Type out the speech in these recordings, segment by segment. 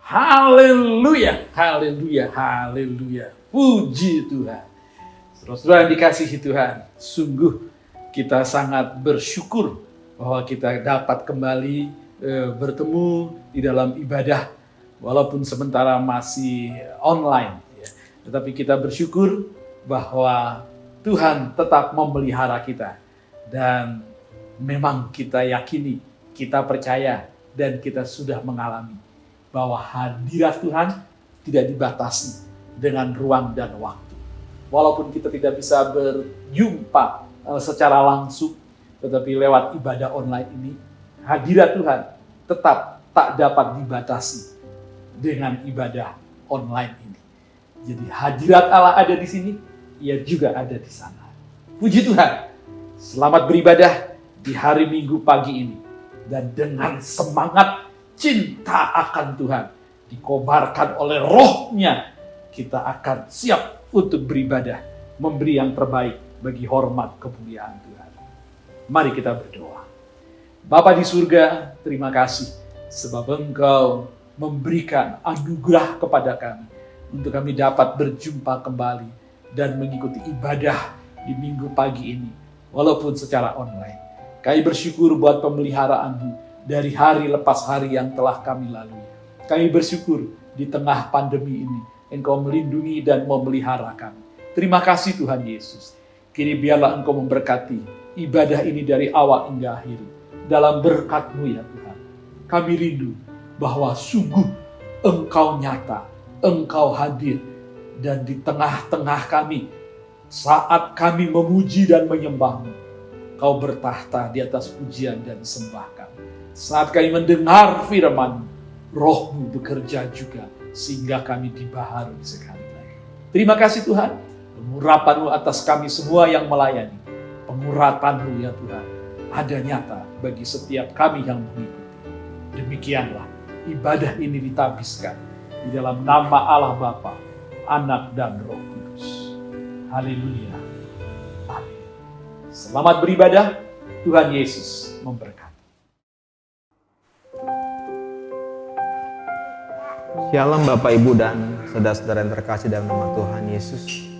Haleluya, haleluya, haleluya. Puji Tuhan. Saudara-saudara yang dikasihi Tuhan, sungguh kita sangat bersyukur bahwa kita dapat kembali bertemu di dalam ibadah, walaupun sementara masih online. Tetapi kita bersyukur bahwa Tuhan tetap memelihara kita. Dan memang kita yakini, kita percaya, dan kita sudah mengalami bahwa hadirat Tuhan tidak dibatasi dengan ruang dan waktu. Walaupun kita tidak bisa berjumpa secara langsung, tetapi lewat ibadah online ini, hadirat Tuhan tetap tak dapat dibatasi dengan ibadah online ini. Jadi hadirat Allah ada di sini, Ia juga ada di sana. Puji Tuhan, selamat beribadah di hari Minggu pagi ini. Dan dengan semangat cinta akan Tuhan dikobarkan oleh Roh-Nya, kita akan siap untuk beribadah, memberi yang terbaik bagi hormat kemuliaan Tuhan. Mari kita berdoa. Bapa di surga, terima kasih sebab Engkau memberikan anugerah kepada kami untuk kami dapat berjumpa kembali dan mengikuti ibadah di minggu pagi ini, walaupun secara online. Kami bersyukur buat pemeliharaan-Mu dari hari lepas hari yang telah kami lalui. Kami bersyukur di tengah pandemi ini, Engkau melindungi dan memelihara kami. Terima kasih Tuhan Yesus. Kini biarlah Engkau memberkati ibadah ini dari awal hingga akhir. Dalam berkat-Mu ya Tuhan. Kami rindu bahwa sungguh Engkau nyata, Engkau hadir. Dan di tengah-tengah kami, saat kami memuji dan menyembah-Mu, Kau bertahta di atas pujian dan sembah kami. Saat kami mendengar firman, Roh-Mu bekerja juga sehingga kami dibaharui sekali lagi. Terima kasih Tuhan, pengurapan-Mu atas kami semua yang melayani. Pengurapan-Mu ya Tuhan ada nyata bagi setiap kami yang mengikuti. Demikianlah ibadah ini ditabiskan di dalam nama Allah Bapa, Anak dan Roh Kudus. Haleluya. Amin. Selamat beribadah. Tuhan Yesus memberkati. Shalom Bapak Ibu dan saudara-saudara yang terkasih dalam nama Tuhan Yesus.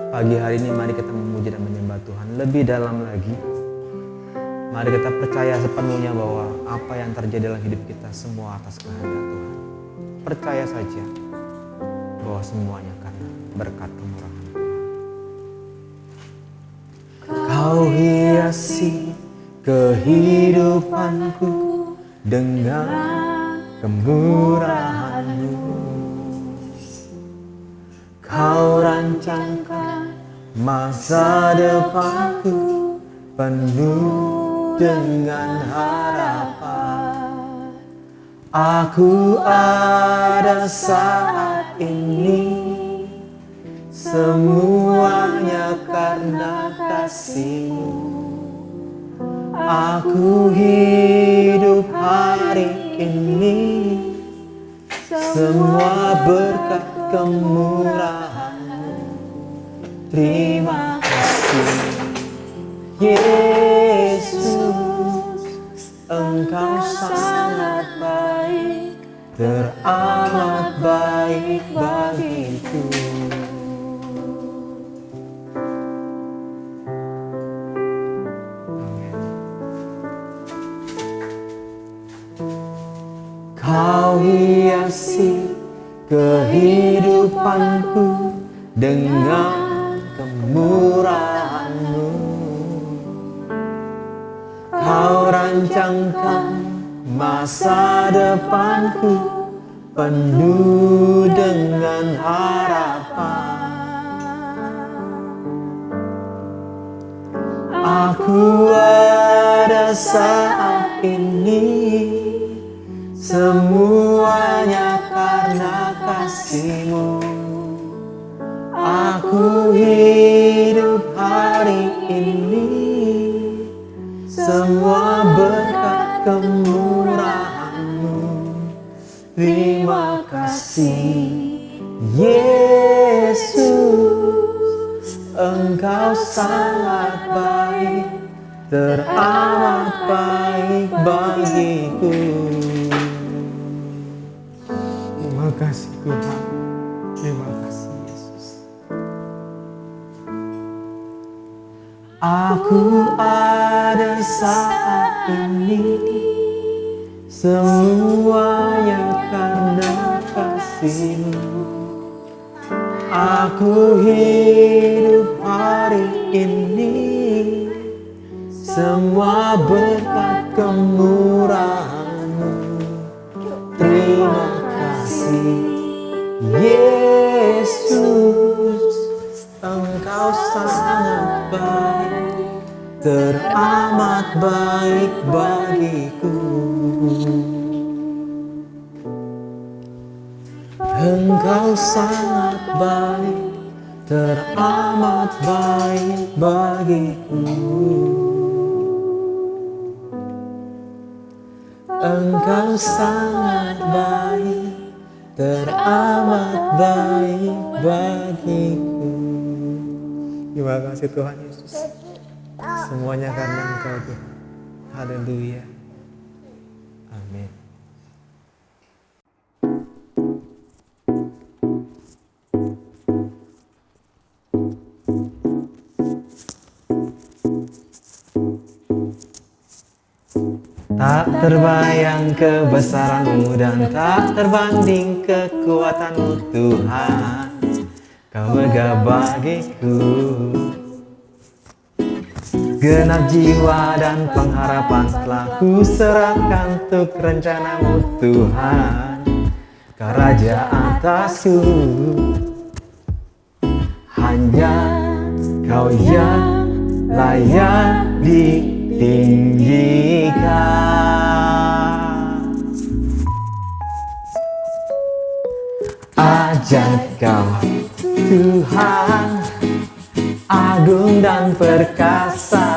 Pagi hari ini mari kita memuji dan menyembah Tuhan lebih dalam lagi. Mari kita percaya sepenuhnya bahwa apa yang terjadi dalam hidup kita semua atas kehendak Tuhan. Percaya saja bahwa semuanya karena berkat kemurahan Tuhan. Kau hiasi kehidupanku dengan kemurahan-Mu. Kau rancangkan masa depanku penuh dengan harapan. Aku ada saat ini, semuanya karena kasih-Mu. Aku hidup hari ini, semua berkat kemurahan-Mu. Terima kasih Yesus, Engkau sangat baik, teramat baik bagiku. Kau hiasi kehidupanku dengan kemurahan-Mu. Kau rancangkan masa depanku penuh dengan harapan. Aku ada saat ini, semuanya karena kasih-Mu. Aku hidup hari ini, semua berkat kemurahan-Mu. Terima kasih Yesus, Engkau sangat baik, teramat baik bagiku. Terima kasih Tuhan, terima kasih Yesus. Aku ada saat ini, semuanya karena kasih-Mu. Aku hidup hari ini, semua berkat kemurahan-Mu. Terima kasih Yesus, Engkau sangat baik, teramat baik bagiku. Engkau sangat baik, teramat baik bagiku. Engkau sangat baik, teramat baik bagiku. Terima kasih Tuhan Yesus. Semuanya karena Engkau Tuhan. Haleluya. Amin. Tak terbayang kebesaran-Mu dan tak terbanding kekuatan-Mu Tuhan. Kau megah bagiku. Genap jiwa dan pengharapan telah ku serahkan untuk rencana-Mu Tuhan. Kau Raja atasku, hanya Kau yang layak ditinggikan. Ajaib Kau Tuhan, agung dan perkasa.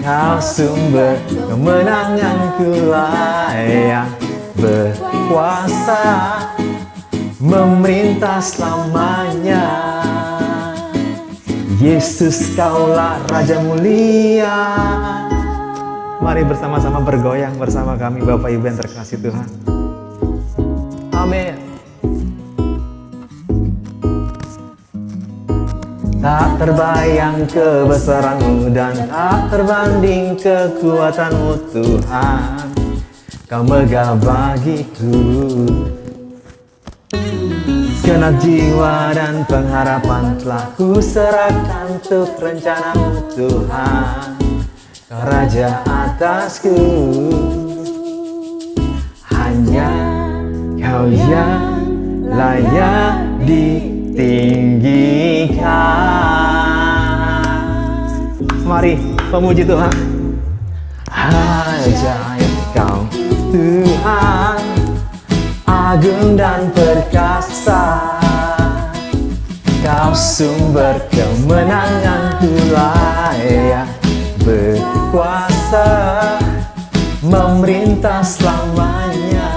Kau sumber kemenanganku, layak berkuasa, memerintah selamanya. Yesus, Kaulah Raja mulia. Mari bersama-sama bergoyang bersama kami Bapak Ibu yang terkasih Tuhan. Amin. Tak terbayang kebesaran-Mu dan tak terbanding kekuatan-Mu Tuhan. Kau megah bagiku. Genap jiwa dan pengharapan telah ku serahkan untuk rencana-Mu Tuhan. Kau Raja atasku, hanya Kau yang layak ditinggikan. Mari pemuji Tuhan. Ajaib Kau Tuhan, agung dan perkasa. Kau sumber kemenanganku, layak berkuasa, memerintah selamanya.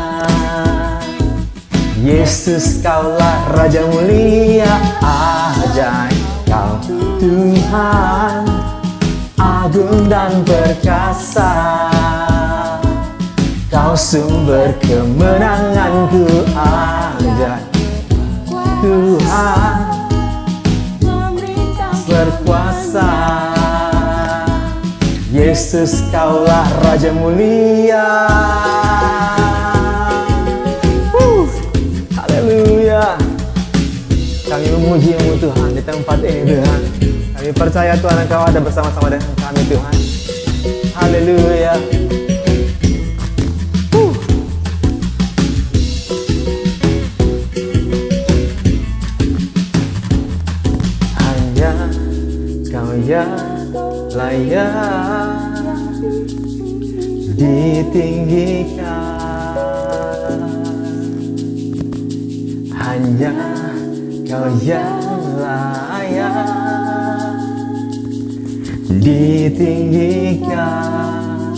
Yesus, Kaulah Raja mulia. Ajaib Kau Tuhan, agung dan perkasa. Kau sumber kemenanganku, ajaib Tuhan, berkuasa. Yesus, Kaulah Raja mulia. memuji-Mu Tuhan di tempat ini Tuhan. Kami percaya Tuhan Engkau ada bersama-sama dengan kami Tuhan. Haleluya. Hanya Kau yang layak ditinggikan. Hanya Kau yang layak ditinggikan.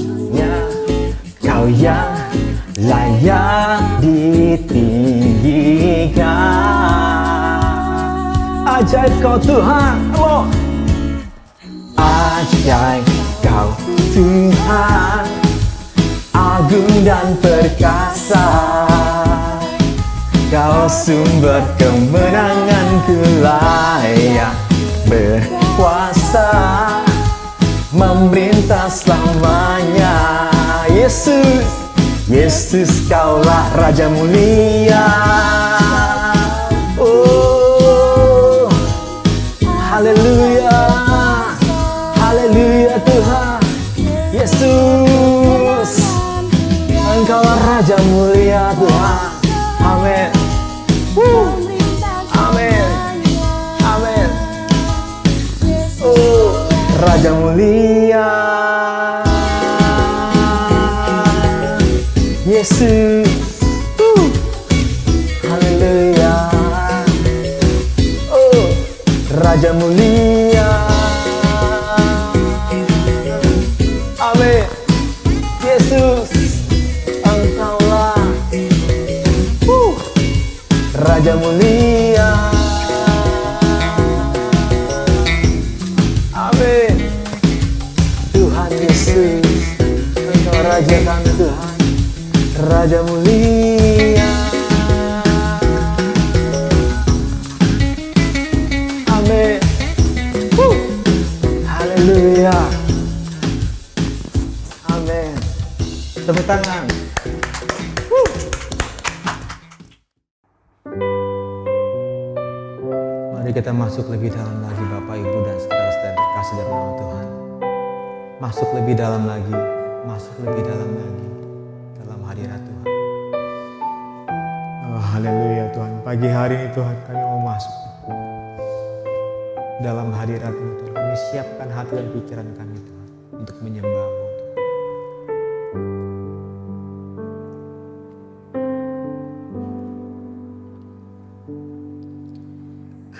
Kau yang layak ditinggikan. Ajaib Kau Tuhan. Ajaib Kau Tuhan, agung dan perkasa. Kau sumber kemenanganku, layak berkuasa, memerintah selamanya. Yesus, Yesus Kaulah Raja mulia. Oh, haleluya, haleluya Tuhan. Yesus, Engkaulah Raja mulia Tuhan. Amin. Amin. Amin. Oh, Raja mulia. Yesus. Haleluya. Oh, Raja mulia. Amin. Yesus, Engkaulah Raja mulia. Amin. Tuhan Yesus, Engkau Raja kami Tuhan, Raja mulia. Amin. Haleluya. Amin. Tepuk tangan. Mari kita masuk lebih dalam lagi Bapak Ibu dan saudara-saudara terkasih dalam nama Tuhan. Masuk lebih dalam lagi, masuk lebih dalam lagi dalam hadirat Tuhan. Oh, haleluya Tuhan. Pagi hari ini Tuhan kami mau masuk dalam hadirat-Mu Tuhan. Kami siapkan hati dan pikiran kami Tuhan untuk menyembah-Mu.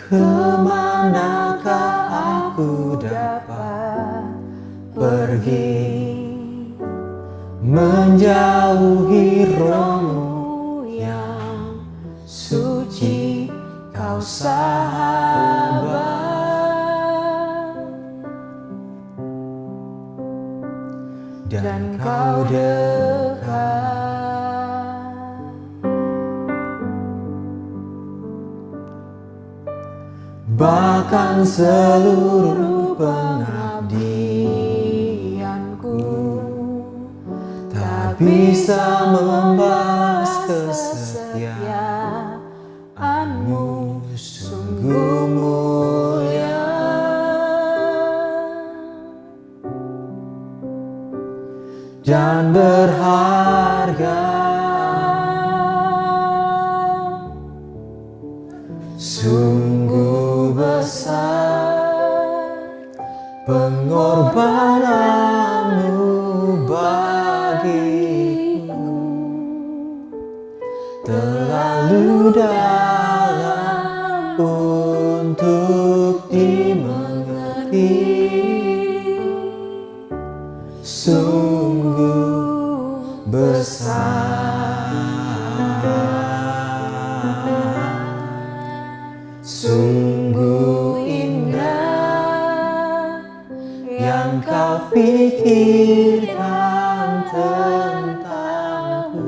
Kemanakah aku dapat pergi menjauhi Roh-Mu yang suci, Kau sahabat dan Kau dekat. Bahkan seluruh pengabdianku tak bisa membalas kesetiaan-Mu, sungguh mulia dan berharga. Sungguh besar pengorbanan-Mu bagiku, terlalu dalam untuk dimengerti. Sungguh besar, sungguh indah yang Kau pikirkan tentangku,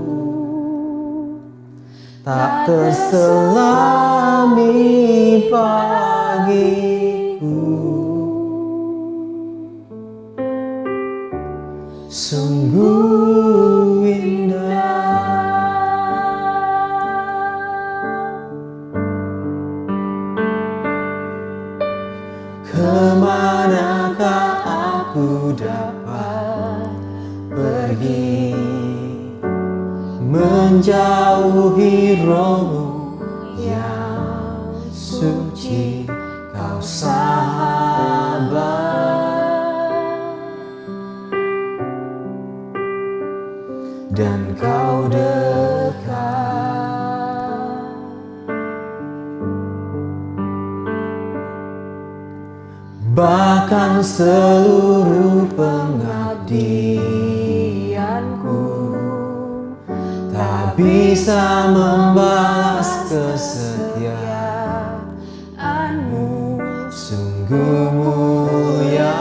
tak terselami bagiku. Sungguh indah. menjauhi rohmu yang suci, kau sabar dan kau dekat. Bahkan seluruh pengabdianku tak bisa membalas kesetiaanmu, sungguh mulia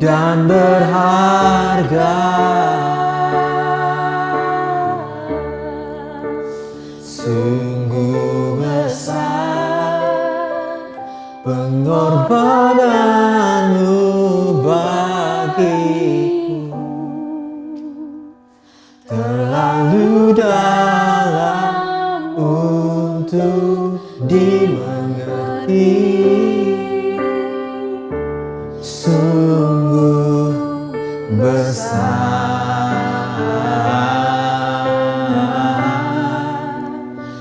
dan berharga. Sungguh besar pengorbananmu bagiku, terlalu dalam untuk dimengerti. Sungguh besar,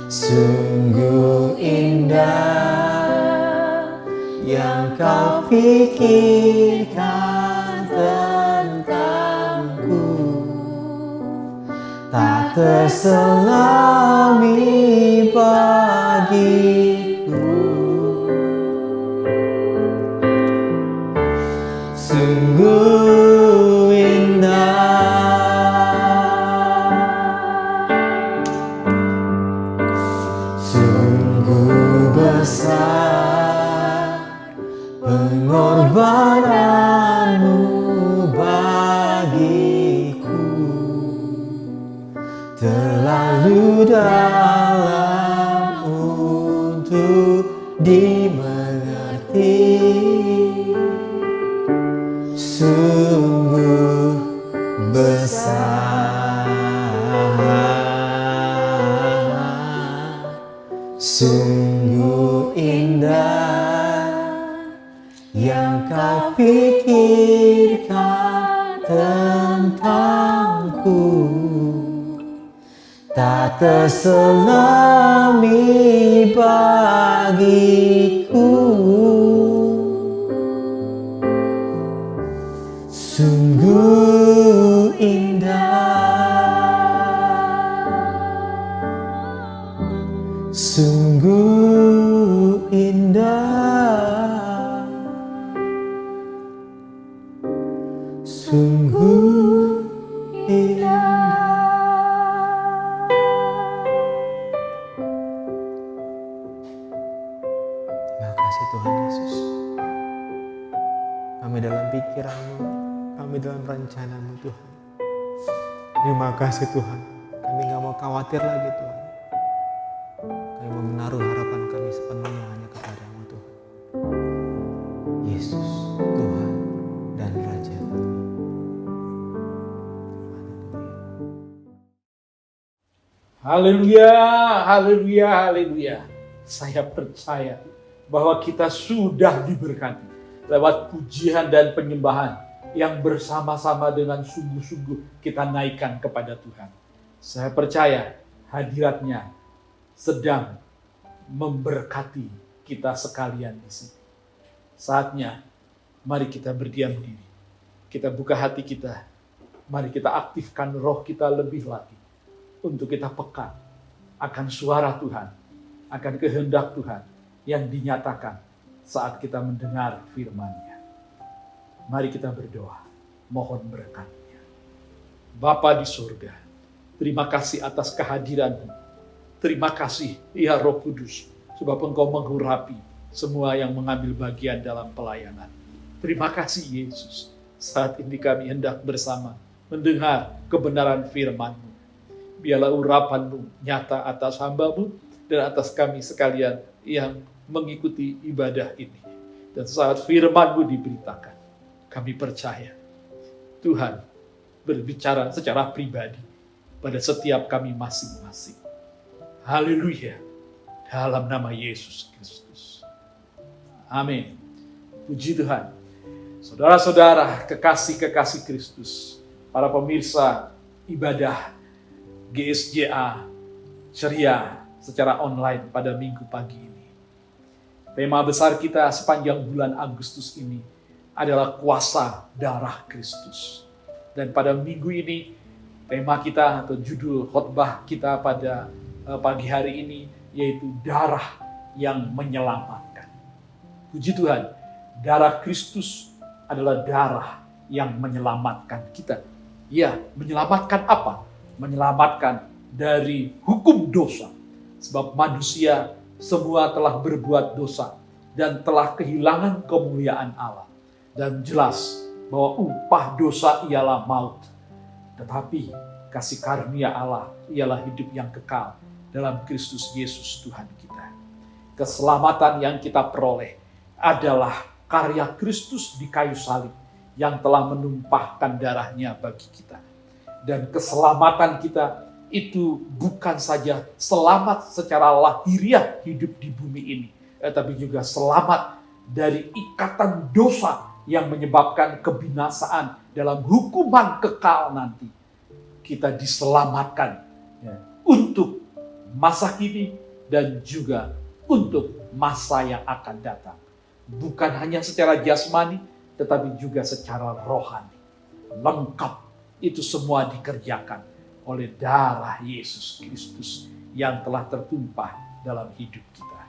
sungguh indah yang kau pikirkan tentangku, tak terselami bagiku. Sungguh indah, sungguh besar pengorbananmu bagiku, terlalu dalam untuk dimengerti. Sungguh besar, sungguh indah yang kau pikirkan tentangku, tak terselami bagiku. Sungguh indah, sungguh indah, sungguh indah. Terima kasih Tuhan Yesus. Kami dalam pikiran-Mu, kami dalam rencana-Mu Tuhan. Terima kasih Tuhan. Kami gak mau khawatir lagi Tuhan. Kami mau menaruh harapan kami sepenuhnya hanya kepada-Mu Tuhan. Yesus, Tuhan dan Raja kami. Haleluya, haleluya, haleluya. Saya percaya bahwa kita sudah diberkati lewat pujian dan penyembahan yang bersama-sama dengan sungguh-sungguh kita naikkan kepada Tuhan. Saya percaya hadirat-Nya sedang memberkati kita sekalian di sini. Saatnya, mari kita berdiam diri. Kita buka hati kita. Mari kita aktifkan roh kita lebih lagi untuk kita peka akan suara Tuhan, akan kehendak Tuhan yang dinyatakan saat kita mendengar firman-Nya. Mari kita berdoa, mohon berkat-Nya. Bapa di surga, terima kasih atas kehadiran-Mu. Terima kasih, ya Roh Kudus, sebab Engkau mengurapi semua yang mengambil bagian dalam pelayanan. Terima kasih Yesus, saat ini kami hendak bersama mendengar kebenaran firman-Mu. Biarlah urapan-Mu nyata atas hamba-Mu dan atas kami sekalian yang mengikuti ibadah ini. Dan saat firman-Mu diberitakan, kami percaya Tuhan berbicara secara pribadi pada setiap kami masing-masing. Haleluya, dalam nama Yesus Kristus. Amin. Puji Tuhan. Saudara-saudara, kekasih-kekasih Kristus, para pemirsa ibadah GSJA Ceria secara online pada minggu pagi ini. Tema besar kita sepanjang bulan Agustus ini adalah kuasa darah Kristus. Dan pada minggu ini, tema kita atau judul khotbah kita pada pagi hari ini yaitu darah yang menyelamatkan. Puji Tuhan, darah Kristus adalah darah yang menyelamatkan kita. Ya, menyelamatkan apa? Menyelamatkan dari hukum dosa. Sebab manusia semua telah berbuat dosa dan telah kehilangan kemuliaan Allah. Dan jelas bahwa upah dosa ialah maut. Tetapi kasih karunia Allah ialah hidup yang kekal dalam Kristus Yesus Tuhan kita. Keselamatan yang kita peroleh adalah karya Kristus di kayu salib yang telah menumpahkan darahnya bagi kita. Dan keselamatan kita itu bukan saja selamat secara lahiriah hidup di bumi ini, tapi juga selamat dari ikatan dosa yang menyebabkan kebinasaan dalam hukuman kekal nanti. Kita diselamatkan untuk masa kini dan juga untuk masa yang akan datang. Bukan hanya secara jasmani, tetapi juga secara rohani. Lengkap itu semua dikerjakan oleh darah Yesus Kristus yang telah tertumpah dalam hidup kita.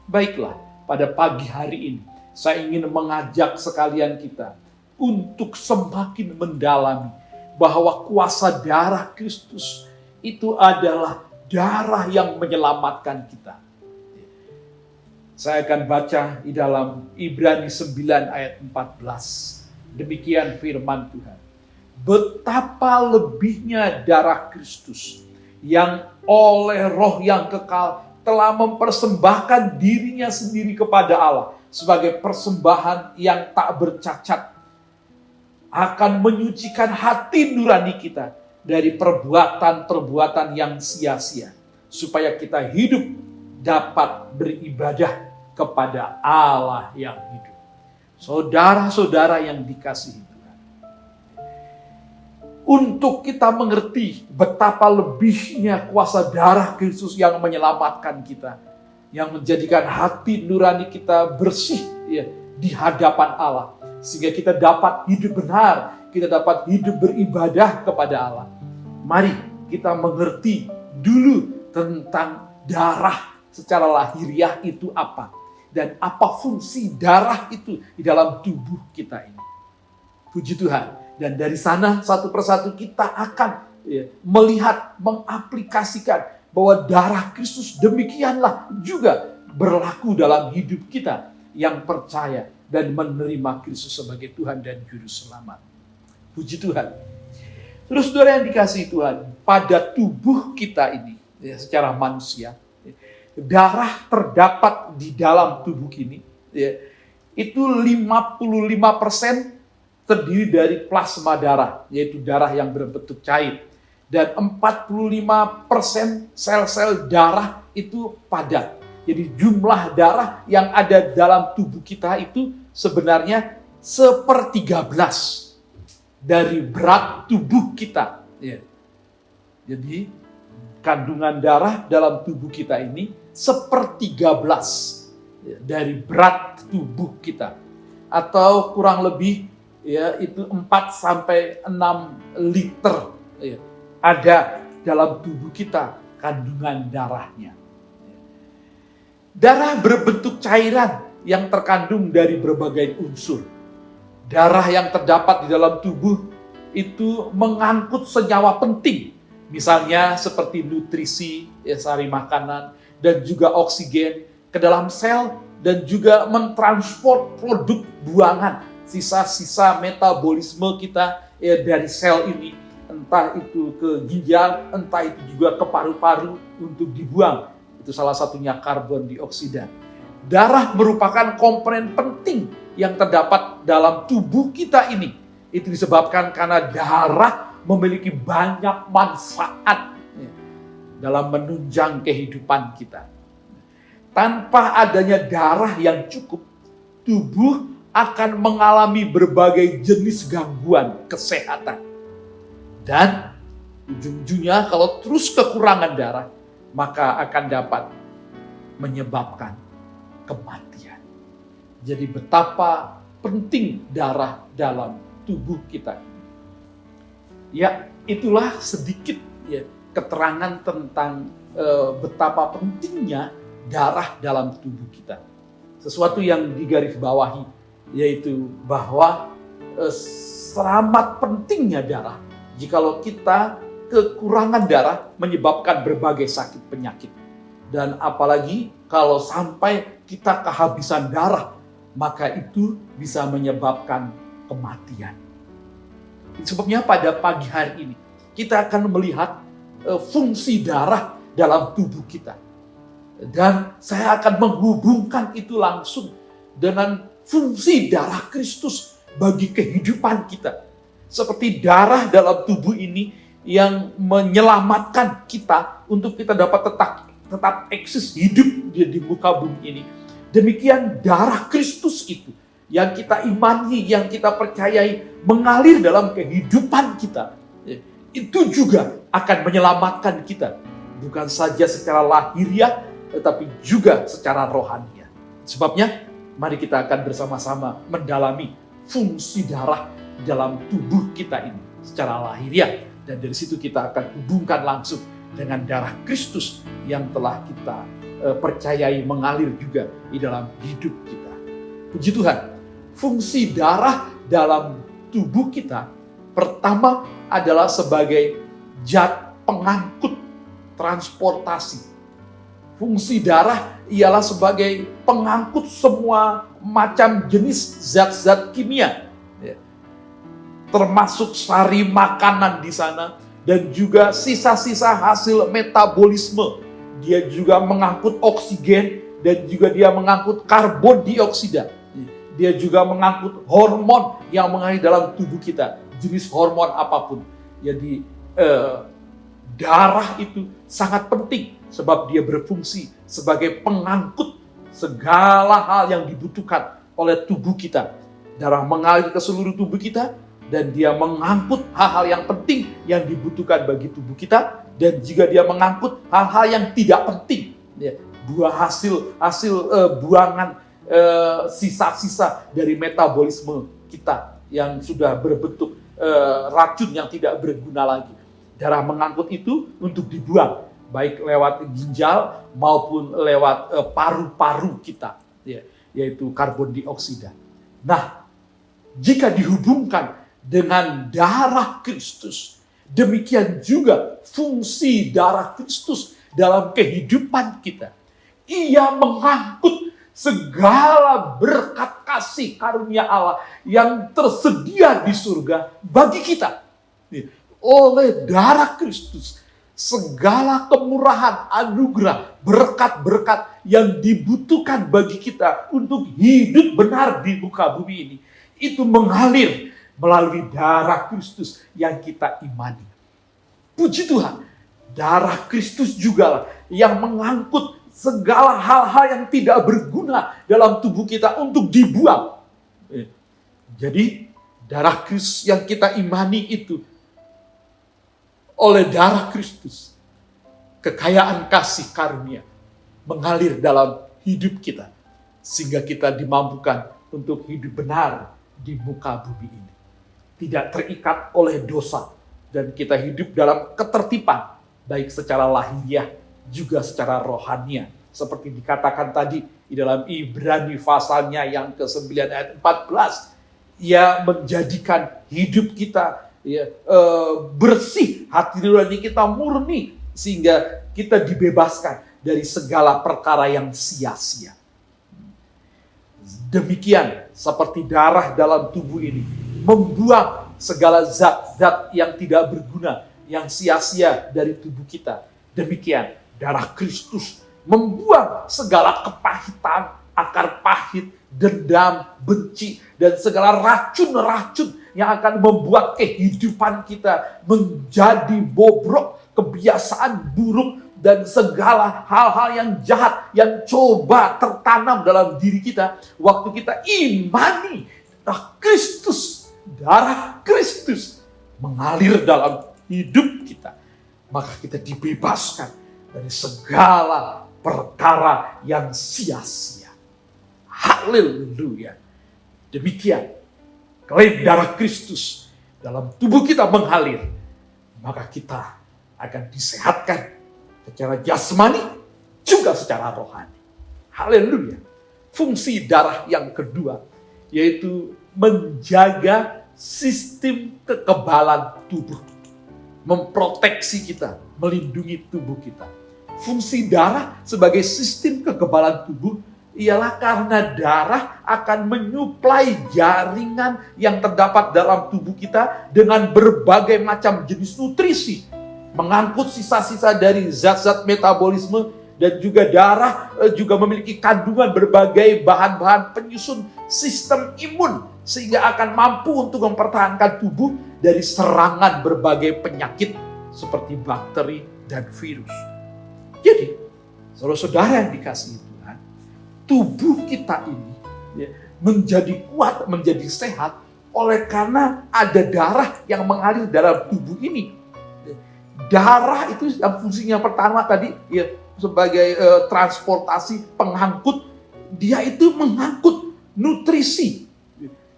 Baiklah, pada pagi hari ini, saya ingin mengajak sekalian kita untuk semakin mendalami bahwa kuasa darah Kristus itu adalah darah yang menyelamatkan kita. Saya akan baca di dalam Ibrani 9 ayat 14. Demikian firman Tuhan. Betapa lebihnya darah Kristus yang oleh roh yang kekal telah mempersembahkan dirinya sendiri kepada Allah sebagai persembahan yang tak bercacat, akan menyucikan hati nurani kita dari perbuatan-perbuatan yang sia-sia, supaya kita hidup dapat beribadah kepada Allah yang hidup. Saudara-saudara yang dikasihi Tuhan, untuk kita mengerti betapa lebihnya kuasa darah Kristus yang menyelamatkan kita, yang menjadikan hati nurani kita bersih di hadapan Allah, sehingga kita dapat hidup benar, kita dapat hidup beribadah kepada Allah. Mari kita mengerti dulu tentang darah secara lahiriah itu apa. Dan apa fungsi darah itu di dalam tubuh kita ini. Puji Tuhan. Dan dari sana satu persatu kita akan melihat, mengaplikasikan bahwa darah Kristus demikianlah juga berlaku dalam hidup kita yang percaya dan menerima Kristus sebagai Tuhan dan Juru Selamat. Puji Tuhan. Terus saudara yang dikasihi Tuhan, pada tubuh kita ini secara manusia, darah terdapat di dalam tubuh ini, itu 55% terdiri dari plasma darah, yaitu darah yang berbentuk cair. Dan 45% sel-sel darah itu padat. Jadi jumlah darah yang ada dalam tubuh kita itu sebenarnya 1/13 dari berat tubuh kita. Jadi kandungan darah dalam tubuh kita ini 1/13 dari berat tubuh kita, atau kurang lebih itu 4-6 liter ada dalam tubuh kita kandungan darahnya. Darah berbentuk cairan yang terkandung dari berbagai unsur. Darah yang terdapat di dalam tubuh itu mengangkut senyawa penting, misalnya seperti nutrisi, sari makanan, dan juga oksigen ke dalam sel, dan juga mentransport produk buangan, sisa-sisa metabolisme kita dari sel ini, entah itu ke ginjal, entah itu juga ke paru-paru untuk dibuang. Itu salah satunya karbon dioksida. Darah merupakan komponen penting yang terdapat dalam tubuh kita ini. Itu disebabkan karena darah memiliki banyak manfaat dalam menunjang kehidupan kita. Tanpa adanya darah yang cukup, tubuh akan mengalami berbagai jenis gangguan kesehatan. Dan ujung-ujungnya kalau terus kekurangan darah, maka akan dapat menyebabkan kematian. Jadi betapa penting darah dalam tubuh kita. Ya, itulah sedikit ya keterangan tentang betapa pentingnya darah dalam tubuh kita. Sesuatu yang digarisbawahi, yaitu bahwa sangat pentingnya darah. Jikalau kita kekurangan darah menyebabkan berbagai sakit penyakit. Dan apalagi kalau sampai kita kehabisan darah, maka itu bisa menyebabkan kematian. Sebabnya pada pagi hari ini kita akan melihat fungsi darah dalam tubuh kita. Dan saya akan menghubungkan itu langsung dengan fungsi darah Kristus bagi kehidupan kita. Seperti darah dalam tubuh ini yang menyelamatkan kita untuk kita dapat tetap eksis hidup di muka bumi ini. Demikian darah Kristus itu yang kita imani, yang kita percayai mengalir dalam kehidupan kita. Itu juga akan menyelamatkan kita. Bukan saja secara lahiriah, tetapi juga secara rohaniah. Sebabnya, mari kita akan bersama-sama mendalami fungsi darah dalam tubuh kita ini secara lahiriah. Dan dari situ kita akan hubungkan langsung dengan darah Kristus yang telah kita percayai mengalir juga di dalam hidup kita. Puji Tuhan, fungsi darah dalam tubuh kita pertama adalah sebagai zat pengangkut transportasi. Fungsi darah ialah sebagai pengangkut semua macam jenis zat-zat kimia, termasuk sari makanan di sana, dan juga sisa-sisa hasil metabolisme. Dia juga mengangkut oksigen, dan juga dia mengangkut karbon dioksida. Dia juga mengangkut hormon yang mengalir dalam tubuh kita, jenis hormon apapun. Jadi darah itu sangat penting, sebab dia berfungsi sebagai pengangkut segala hal yang dibutuhkan oleh tubuh kita. Darah mengalir ke seluruh tubuh kita, dan dia mengangkut hal-hal yang penting yang dibutuhkan bagi tubuh kita, dan juga dia mengangkut hal-hal yang tidak penting. Hasil buangan, sisa-sisa dari metabolisme kita yang sudah berbentuk racun yang tidak berguna lagi. Darah mengangkut itu untuk dibuang, baik lewat ginjal maupun lewat paru-paru kita, yaitu karbon dioksida. Nah, jika dihubungkan dengan darah Kristus, demikian juga fungsi darah Kristus dalam kehidupan kita. Ia mengangkut segala berkat kasih karunia Allah yang tersedia di surga bagi kita. Oleh darah Kristus, segala kemurahan, anugerah, berkat-berkat yang dibutuhkan bagi kita untuk hidup benar di muka bumi ini, itu mengalir melalui darah Kristus yang kita imani. Puji Tuhan, darah Kristus juga yang mengangkut segala hal-hal yang tidak berguna dalam tubuh kita untuk dibuang. Jadi, darah Kristus yang kita imani itu, oleh darah Kristus, kekayaan kasih karunia mengalir dalam hidup kita, sehingga kita dimampukan untuk hidup benar di muka bumi ini. Tidak terikat oleh dosa, dan kita hidup dalam ketertiban, baik secara lahiriah juga secara rohania. Seperti dikatakan tadi di dalam Ibrani pasalnya yang ke-9 ayat 14, ia menjadikan hidup kita bersih, hati nurani kita murni, sehingga kita dibebaskan dari segala perkara yang sia-sia. Demikian seperti darah dalam tubuh ini membuang segala zat-zat yang tidak berguna, yang sia-sia dari tubuh kita. Demikian darah Kristus membuang segala kepahitan, akar pahit, dendam, benci, dan segala racun-racun yang akan membuat kehidupan kita menjadi bobrok, kebiasaan buruk, dan segala hal-hal yang jahat yang coba tertanam dalam diri kita waktu kita imani Kristus, darah Kristus mengalir dalam hidup kita, maka kita dibebaskan dari segala perkara yang sia-sia. Haleluya. Demikian, klaim darah Kristus dalam tubuh kita mengalir, maka kita akan disehatkan secara jasmani juga secara rohani. Haleluya. Fungsi darah yang kedua yaitu menjaga sistem kekebalan tubuh, memproteksi kita, melindungi tubuh kita. Fungsi darah sebagai sistem kekebalan tubuh ialah karena darah akan menyuplai jaringan yang terdapat dalam tubuh kita dengan berbagai macam jenis nutrisi, mengangkut sisa-sisa dari zat-zat metabolisme, dan juga darah juga memiliki kandungan berbagai bahan-bahan penyusun sistem imun sehingga akan mampu untuk mempertahankan tubuh dari serangan berbagai penyakit seperti bakteri dan virus. Jadi, saudara-saudara yang dikasihi Tuhan, tubuh kita ini menjadi kuat, menjadi sehat oleh karena ada darah yang mengalir dalam tubuh ini. Darah itu yang fungsinya pertama tadi sebagai transportasi pengangkut, dia itu mengangkut nutrisi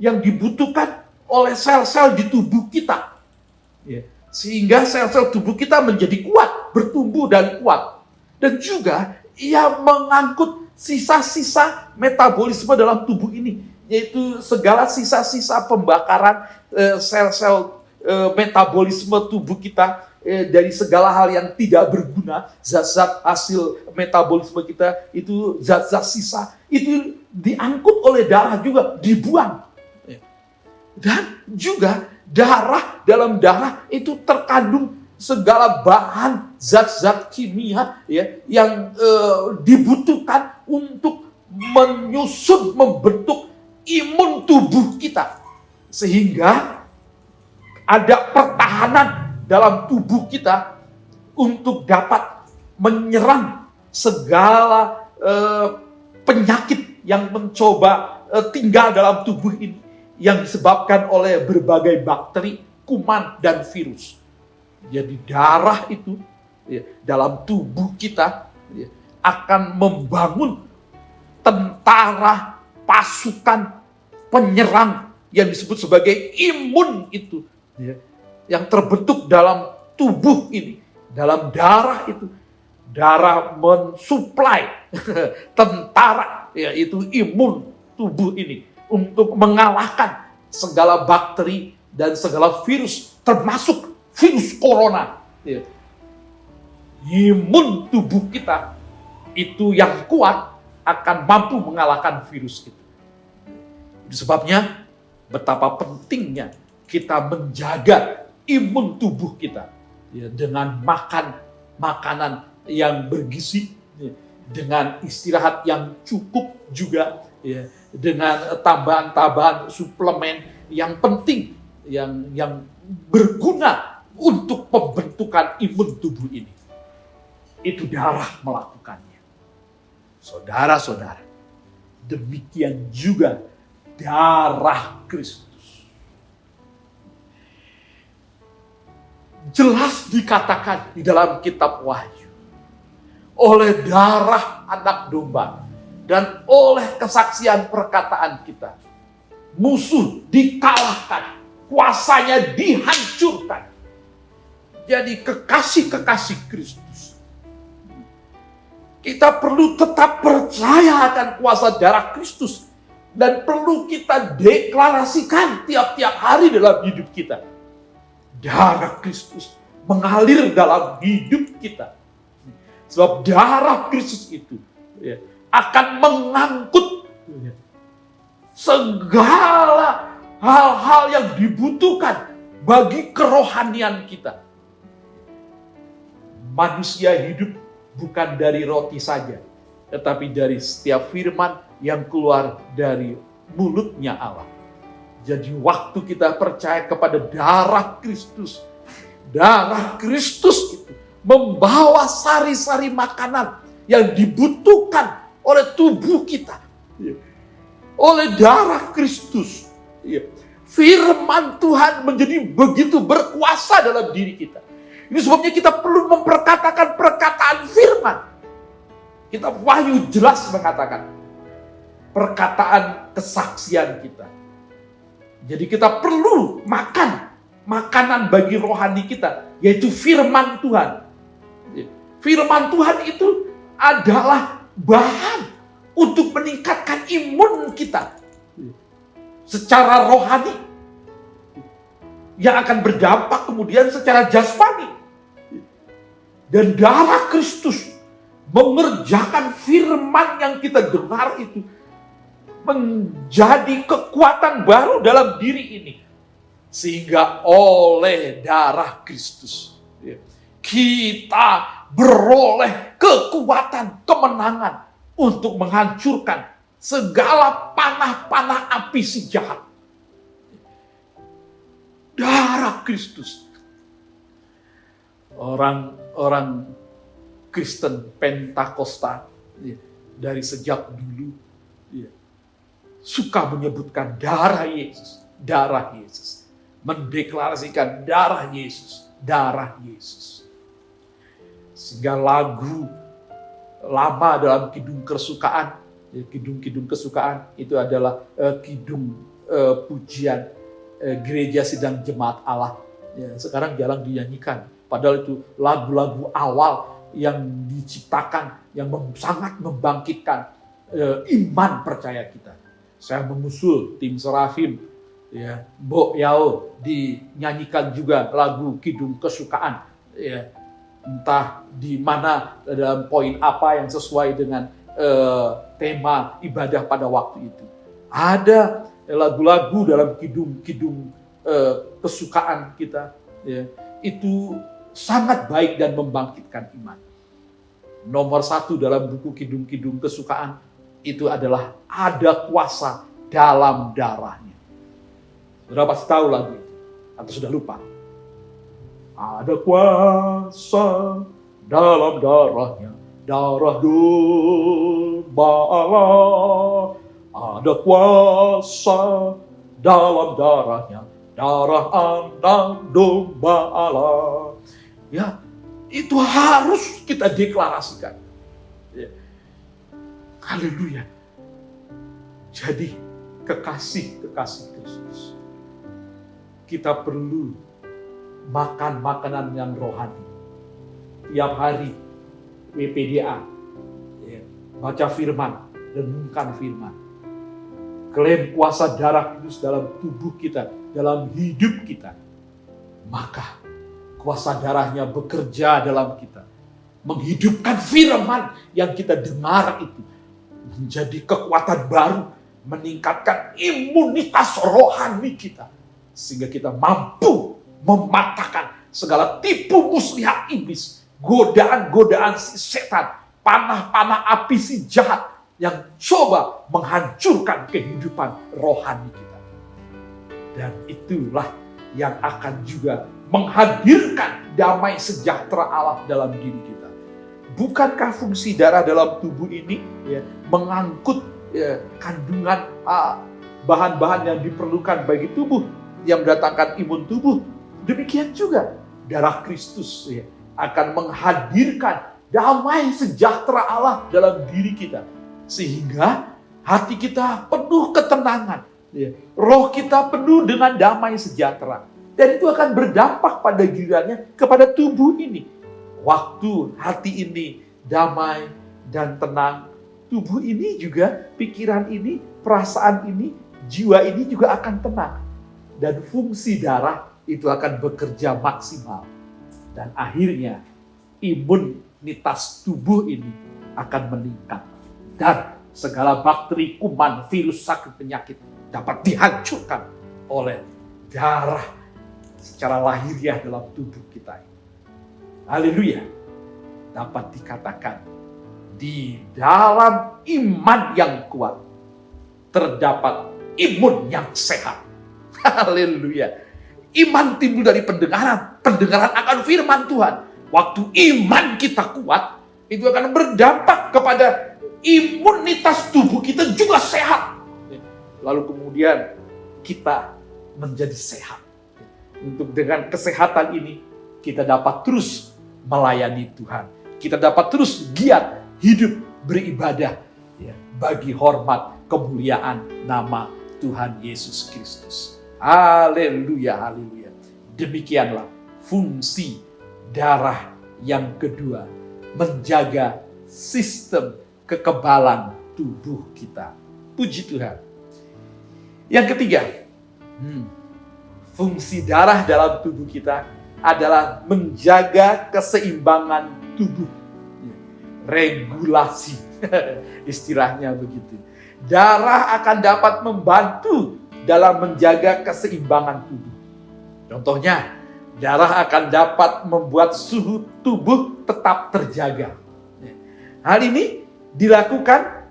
yang dibutuhkan oleh sel-sel di tubuh kita. Sehingga sel-sel tubuh kita menjadi kuat, bertumbuh dan kuat. Dan juga ia mengangkut sisa-sisa metabolisme dalam tubuh ini, yaitu segala sisa-sisa pembakaran sel-sel metabolisme tubuh kita dari segala hal yang tidak berguna, zat-zat hasil metabolisme kita itu zat-zat sisa itu diangkut oleh darah juga dibuang. Dan juga dalam darah itu terkandung segala bahan zat-zat kimia yang dibutuhkan untuk menyusun, membentuk imun tubuh kita, sehingga ada pertahanan dalam tubuh kita untuk dapat menyerang segala penyakit yang mencoba tinggal dalam tubuh ini, yang disebabkan oleh berbagai bakteri, kuman, dan virus. Jadi darah itu dalam tubuh kita akan membangun tentara pasukan penyerang yang disebut sebagai imun itu, yang terbentuk dalam tubuh ini, dalam darah itu. Darah mensuplai tentara, yaitu imun tubuh ini, untuk mengalahkan segala bakteri dan segala virus, termasuk virus corona. Imun tubuh kita itu yang kuat akan mampu mengalahkan virus itu. Itu sebabnya betapa pentingnya kita menjaga imun tubuh kita dengan makan makanan yang bergizi, dengan istirahat yang cukup juga, dengan tambahan-tambahan suplemen yang penting, yang berguna untuk pembentukan imun tubuh ini. Itu darah melakukannya. Saudara-saudara, demikian juga darah Kristus. Jelas dikatakan di dalam kitab Wahyu, oleh darah anak domba dan oleh kesaksian perkataan kita, musuh dikalahkan, kuasanya dihancurkan. Jadi kekasih-kekasih Kristus, kita perlu tetap percaya akan kuasa darah Kristus dan perlu kita deklarasikan tiap-tiap hari dalam hidup kita. Darah Kristus mengalir dalam hidup kita. Sebab darah Kristus itu akan mengangkut segala hal-hal yang dibutuhkan bagi kerohanian kita. Manusia hidup bukan dari roti saja, tetapi dari setiap firman yang keluar dari mulutnya Allah. Jadi waktu kita percaya kepada darah Kristus itu membawa sari-sari makanan yang dibutuhkan oleh tubuh kita, oleh darah Kristus. Firman Tuhan menjadi begitu berkuasa dalam diri kita. Ini sebabnya kita perlu memperkatakan perkataan firman. Kita Wahyu jelas mengatakan perkataan kesaksian kita. Jadi kita perlu makan makanan bagi rohani kita, yaitu firman Tuhan. Firman Tuhan itu adalah bahan untuk meningkatkan imun kita secara rohani, yang akan berdampak kemudian secara jasmani. Dan darah Kristus mengerjakan firman yang kita dengar itu menjadi kekuatan baru dalam diri ini. Sehingga oleh darah Kristus kita beroleh kekuatan, kemenangan untuk menghancurkan segala panah-panah api si jahat. Darah Kristus. Orang Kristen Pentakosta dari sejak dulu suka menyebutkan darah Yesus, darah Yesus, mendeklarasikan darah Yesus, darah Yesus. Sehingga lagu lama dalam kidung kesukaan, kidung kesukaan itu adalah kidung pujian gereja sidang jemaat Allah. Sekarang jarang dinyanyikan. Padahal itu lagu-lagu awal yang diciptakan, yang sangat membangkitkan iman percaya kita. Saya mengusul tim Serafim, Mbok Yao dinyanyikan juga lagu kidung kesukaan. Entah di mana dalam poin apa yang sesuai dengan tema ibadah pada waktu itu. Ada lagu-lagu dalam kidung kesukaan kita, itu sangat baik dan membangkitkan iman. Nomor 1 dalam buku kidung-kidung kesukaan itu adalah ada kuasa dalam darahnya. Saudara pasti tahu lagu itu atau sudah lupa? Ada kuasa dalam darahnya, darah domba Allah. Ada kuasa dalam darahnya, darah anak domba Allah. Itu harus kita deklarasikan. Haleluya. Jadi kekasih-kekasih Kristus, kita perlu makan makanan yang rohani. Tiap hari WPDA, baca firman, renungkan firman. Klaim kuasa darah Kristus dalam tubuh kita, dalam hidup kita. Maka kuasa darahnya bekerja dalam kita. Menghidupkan firman yang kita dengar itu. Menjadi kekuatan baru. Meningkatkan imunitas rohani kita. Sehingga kita mampu mematahkan segala tipu muslihat iblis. Godaan-godaan si setan. Panah-panah api si jahat. Yang coba menghancurkan kehidupan rohani kita. Dan itulah yang akan juga menghadirkan damai sejahtera Allah dalam diri kita. Bukankah fungsi darah dalam tubuh ini mengangkut kandungan bahan-bahan yang diperlukan bagi tubuh yang mendatangkan imun tubuh? Demikian juga darah Kristus akan menghadirkan damai sejahtera Allah dalam diri kita. Sehingga hati kita penuh ketenangan. Roh kita penuh dengan damai sejahtera. Dan itu akan berdampak pada gilirannya kepada tubuh ini. Waktu hati ini damai dan tenang, tubuh ini juga, pikiran ini, perasaan ini, jiwa ini juga akan tenang. Dan fungsi darah itu akan bekerja maksimal. Dan akhirnya imunitas tubuh ini akan meningkat. Dan segala bakteri, kuman, virus, sakit, penyakit dapat dihancurkan oleh darah secara lahiriah dalam tubuh kita. Haleluya. Dapat dikatakan di dalam iman yang kuat terdapat imun yang sehat. Haleluya. Iman timbul dari pendengaran, pendengaran akan firman Tuhan. Waktu iman kita kuat, itu akan berdampak kepada imunitas tubuh kita juga sehat. Lalu kemudian kita menjadi sehat. Untuk dengan kesehatan ini, kita dapat terus melayani Tuhan. Kita dapat terus giat hidup beribadah bagi hormat kemuliaan nama Tuhan Yesus Kristus. Haleluya, haleluya. Demikianlah fungsi darah yang kedua, menjaga sistem kekebalan tubuh kita. Puji Tuhan. Yang ketiga, fungsi darah dalam tubuh kita adalah menjaga keseimbangan tubuh. Regulasi, istilahnya begitu. Darah akan dapat membantu dalam menjaga keseimbangan tubuh. Contohnya, darah akan dapat membuat suhu tubuh tetap terjaga. Hal ini dilakukan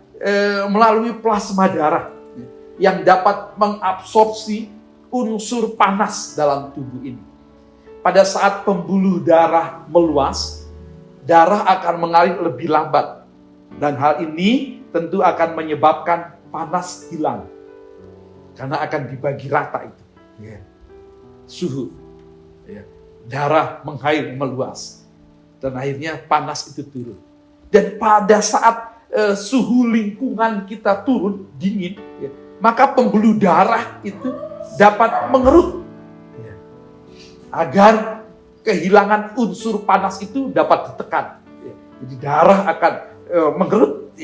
melalui plasma darah yang dapat mengabsorpsi unsur panas dalam tubuh ini. Pada saat pembuluh darah meluas, darah akan mengalir lebih lambat. Dan hal ini tentu akan menyebabkan panas hilang. Karena akan dibagi rata itu. Suhu. Darah mengalir meluas. Dan akhirnya panas itu turun. Dan pada saat suhu lingkungan kita turun, dingin, maka pembuluh darah itu dapat mengerut. Agar kehilangan unsur panas itu dapat ditekan. Jadi darah akan mengerut,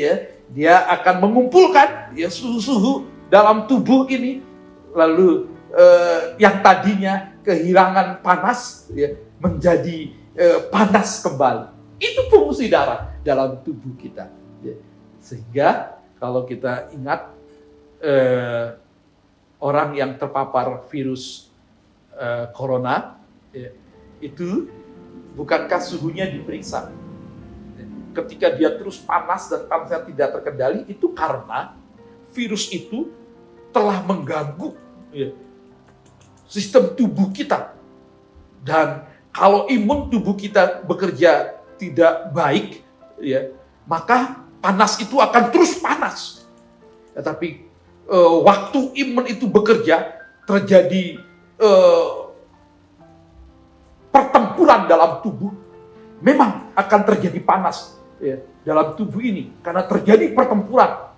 dia akan mengumpulkan suhu-suhu dalam tubuh ini, lalu yang tadinya kehilangan panas menjadi panas kembali. Itu fungsi darah dalam tubuh kita. Sehingga kalau kita ingat orang yang terpapar virus corona, itu bukankah suhunya diperiksa? Ketika dia terus panas dan panasnya tidak terkendali, itu karena virus itu telah mengganggu sistem tubuh kita. Dan kalau imun tubuh kita bekerja tidak baik, maka panas itu akan terus panas. Tetapi waktu imun itu bekerja, terjadi pertempuran dalam tubuh, memang akan terjadi panas dalam tubuh ini karena terjadi pertempuran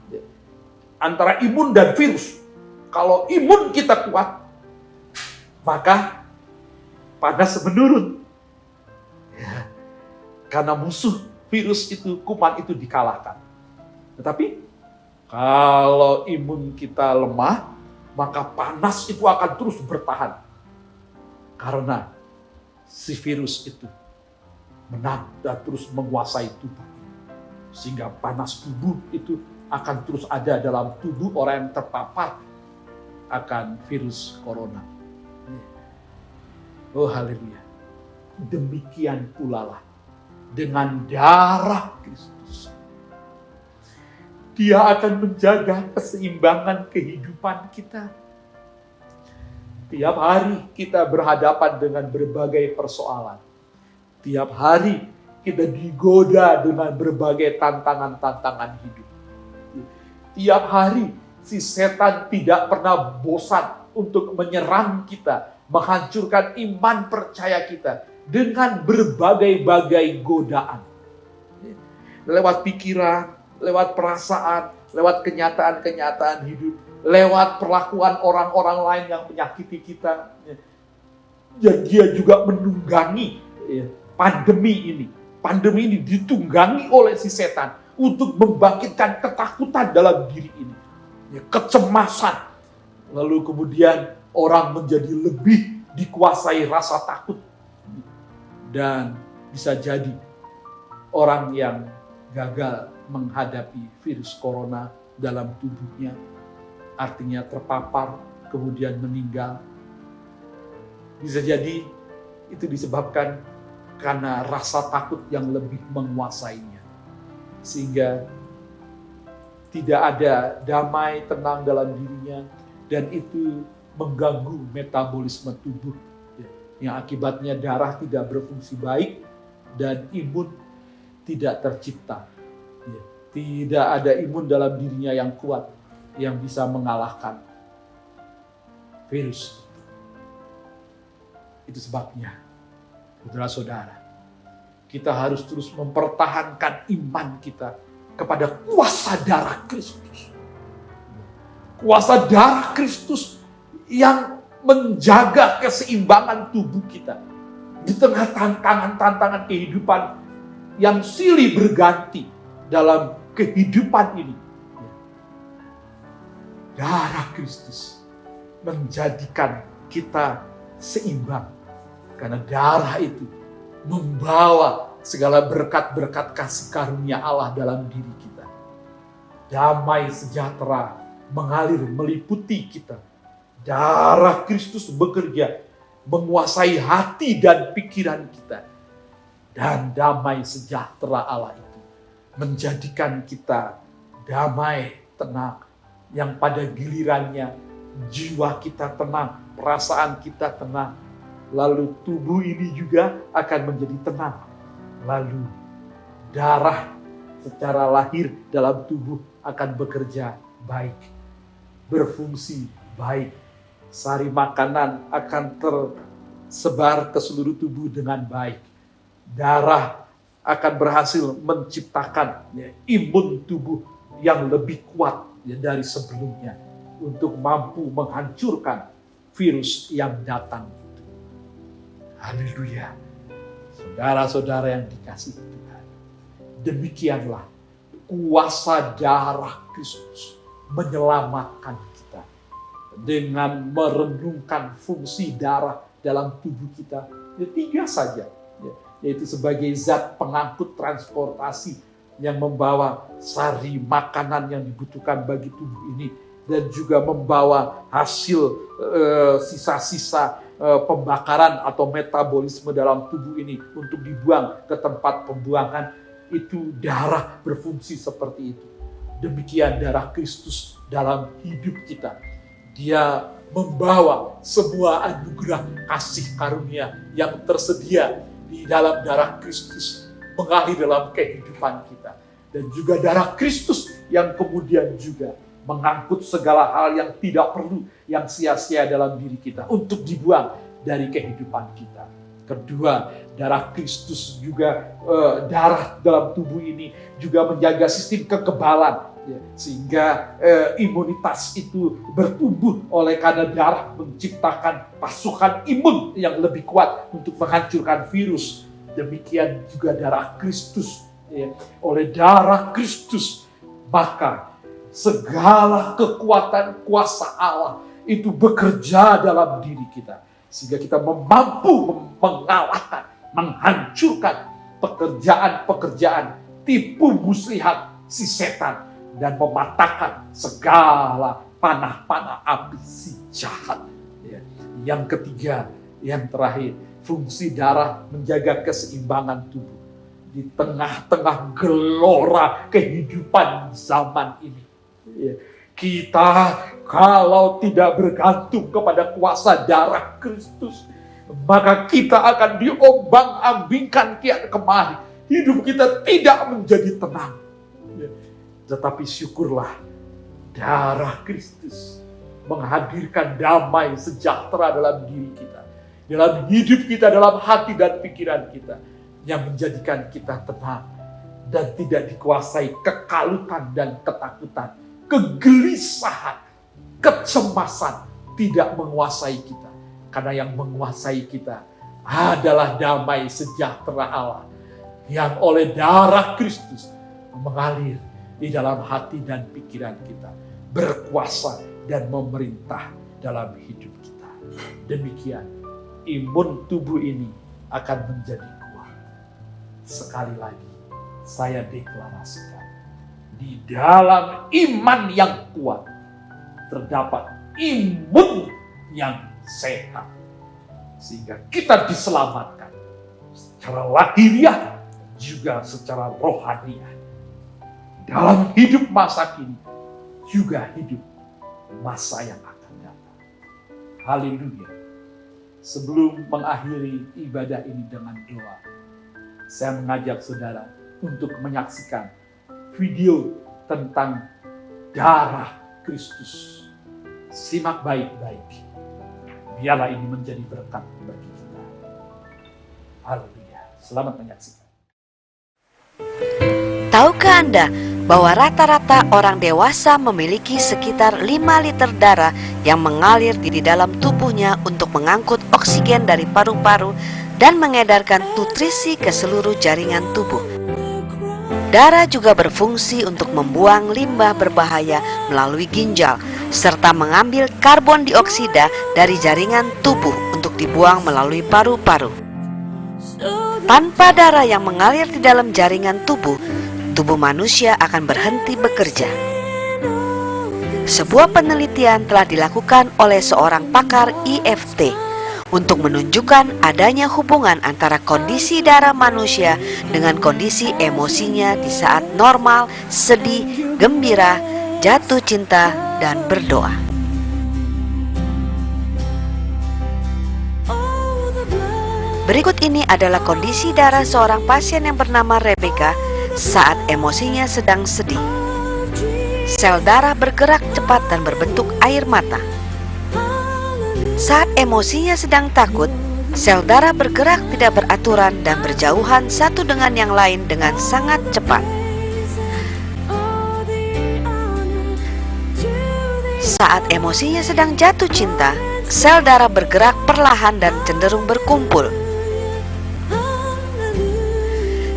antara imun dan virus. Kalau imun kita kuat, maka panas menurun. Karena musuh virus itu, kuman itu dikalahkan. Tetapi kalau imun kita lemah, maka panas itu akan terus bertahan. Karena si virus itu menang dan terus menguasai tubuh. Sehingga panas tubuh itu akan terus ada dalam tubuh orang yang terpapar akan virus corona. Oh haleluya. Demikian pula lah dengan darah Kristus. Dia akan menjaga keseimbangan kehidupan kita. Tiap hari kita berhadapan dengan berbagai persoalan. Tiap hari kita digoda dengan berbagai tantangan-tantangan hidup. Tiap hari si setan tidak pernah bosan untuk menyerang kita, menghancurkan iman percaya kita dengan berbagai-bagai godaan. Lewat pikiran, lewat perasaan, lewat kenyataan-kenyataan hidup, lewat perlakuan orang-orang lain yang menyakiti kita. Dan dia juga menunggangi pandemi ini. Pandemi ini ditunggangi oleh si setan untuk membangkitkan ketakutan dalam diri ini. Kecemasan. Lalu kemudian orang menjadi lebih dikuasai rasa takut. Dan bisa jadi orang yang gagal menghadapi virus corona dalam tubuhnya, artinya terpapar, kemudian meninggal. Bisa jadi itu disebabkan karena rasa takut yang lebih menguasainya. Sehingga tidak ada damai, tenang dalam dirinya, dan itu mengganggu metabolisme tubuh. Yang akibatnya darah tidak berfungsi baik, dan imun tidak tercipta. Ya, tidak ada imun dalam dirinya yang kuat yang bisa mengalahkan virus. Itu sebabnya, saudara-saudara, kita harus terus mempertahankan iman kita kepada kuasa darah Kristus. Kuasa darah Kristus yang menjaga keseimbangan tubuh kita di tengah tantangan-tantangan kehidupan yang silih berganti dalam kehidupan ini. Darah Kristus menjadikan kita seimbang, karena darah itu membawa segala berkat-berkat kasih karunia Allah dalam diri kita. Damai sejahtera mengalir meliputi kita. Darah Kristus bekerja menguasai hati dan pikiran kita. Dan damai sejahtera Allah itu menjadikan kita damai, tenang, yang pada gilirannya jiwa kita tenang, perasaan kita tenang, lalu tubuh ini juga akan menjadi tenang. Lalu darah secara lahir dalam tubuh akan bekerja baik, berfungsi baik. Sari makanan akan tersebar ke seluruh tubuh dengan baik. Darah akan berhasil menciptakan imun tubuh yang lebih kuat dari sebelumnya untuk mampu menghancurkan virus yang datang itu. Haleluya. Saudara-saudara yang dikasihi Tuhan, demikianlah kuasa darah Kristus menyelamatkan kita dengan merenungkan fungsi darah dalam tubuh kita. Tiga saja, yaitu sebagai zat pengangkut transportasi yang membawa sari makanan yang dibutuhkan bagi tubuh ini, dan juga membawa hasil sisa-sisa pembakaran atau metabolisme dalam tubuh ini untuk dibuang ke tempat pembuangan. Itu darah berfungsi seperti itu. Demikian darah Kristus dalam hidup kita. Dia membawa semua anugerah kasih karunia yang tersedia di dalam darah Kristus mengalir dalam kehidupan kita. Dan juga darah Kristus yang kemudian juga mengangkut segala hal yang tidak perlu, yang sia-sia dalam diri kita untuk dibuang dari kehidupan kita. Kedua, darah Kristus juga, darah dalam tubuh ini juga menjaga sistem kekebalan, sehingga imunitas itu bertumbuh oleh karena darah menciptakan pasukan imun yang lebih kuat untuk menghancurkan virus. Demikian juga darah Kristus, oleh darah Kristus maka segala kekuatan kuasa Allah itu bekerja dalam diri kita, sehingga kita mampu mengalahkan, menghancurkan pekerjaan-pekerjaan tipu muslihat si setan dan mematahkan segala panah-panah api si jahat. Yang ketiga, yang terakhir, fungsi darah menjaga keseimbangan tubuh di tengah-tengah gelora kehidupan zaman ini. Kita kalau tidak bergantung kepada kuasa darah Kristus, maka kita akan diombang-ambingkan kian kemari. Hidup kita tidak menjadi tenang. Tetapi syukurlah, darah Kristus menghadirkan damai sejahtera dalam diri kita, dalam hidup kita, dalam hati dan pikiran kita, yang menjadikan kita tenang dan tidak dikuasai kekalutan dan ketakutan, kegelisahan, kecemasan tidak menguasai kita. Karena yang menguasai kita adalah damai sejahtera Allah yang oleh darah Kristus mengalir di dalam hati dan pikiran kita, berkuasa dan memerintah dalam hidup kita. Demikian imun tubuh ini akan menjadi kuat. Sekali lagi saya deklarasikan, di dalam iman yang kuat terdapat imun yang sehat, sehingga kita diselamatkan secara lahiriah juga secara rohaniah dalam hidup masa kini, juga hidup masa yang akan datang. Haleluya. Sebelum mengakhiri ibadah ini dengan doa, Saya mengajak saudara untuk menyaksikan video tentang darah Kristus. Simak baik-baik. Biarlah ini menjadi berkat bagi kita. Haleluya. Selamat menyaksikan. Tahukah Anda bahwa rata-rata orang dewasa memiliki sekitar 5 liter darah yang mengalir di dalam tubuhnya untuk mengangkut oksigen dari paru-paru dan mengedarkan nutrisi ke seluruh jaringan tubuh. Darah juga berfungsi untuk membuang limbah berbahaya melalui ginjal, serta mengambil karbon dioksida dari jaringan tubuh untuk dibuang melalui paru-paru. Tanpa darah yang mengalir di dalam jaringan tubuh, tubuh manusia akan berhenti bekerja. Sebuah penelitian telah dilakukan oleh seorang pakar EFT untuk menunjukkan adanya hubungan antara kondisi darah manusia dengan kondisi emosinya di saat normal, sedih, gembira, jatuh cinta, dan berdoa. Berikut ini adalah kondisi darah seorang pasien yang bernama Rebecca saat emosinya sedang sedih. Sel darah bergerak cepat dan berbentuk air mata. Saat emosinya sedang takut, sel darah bergerak tidak beraturan dan berjauhan satu dengan yang lain dengan sangat cepat. Saat emosinya sedang jatuh cinta, sel darah bergerak perlahan dan cenderung berkumpul.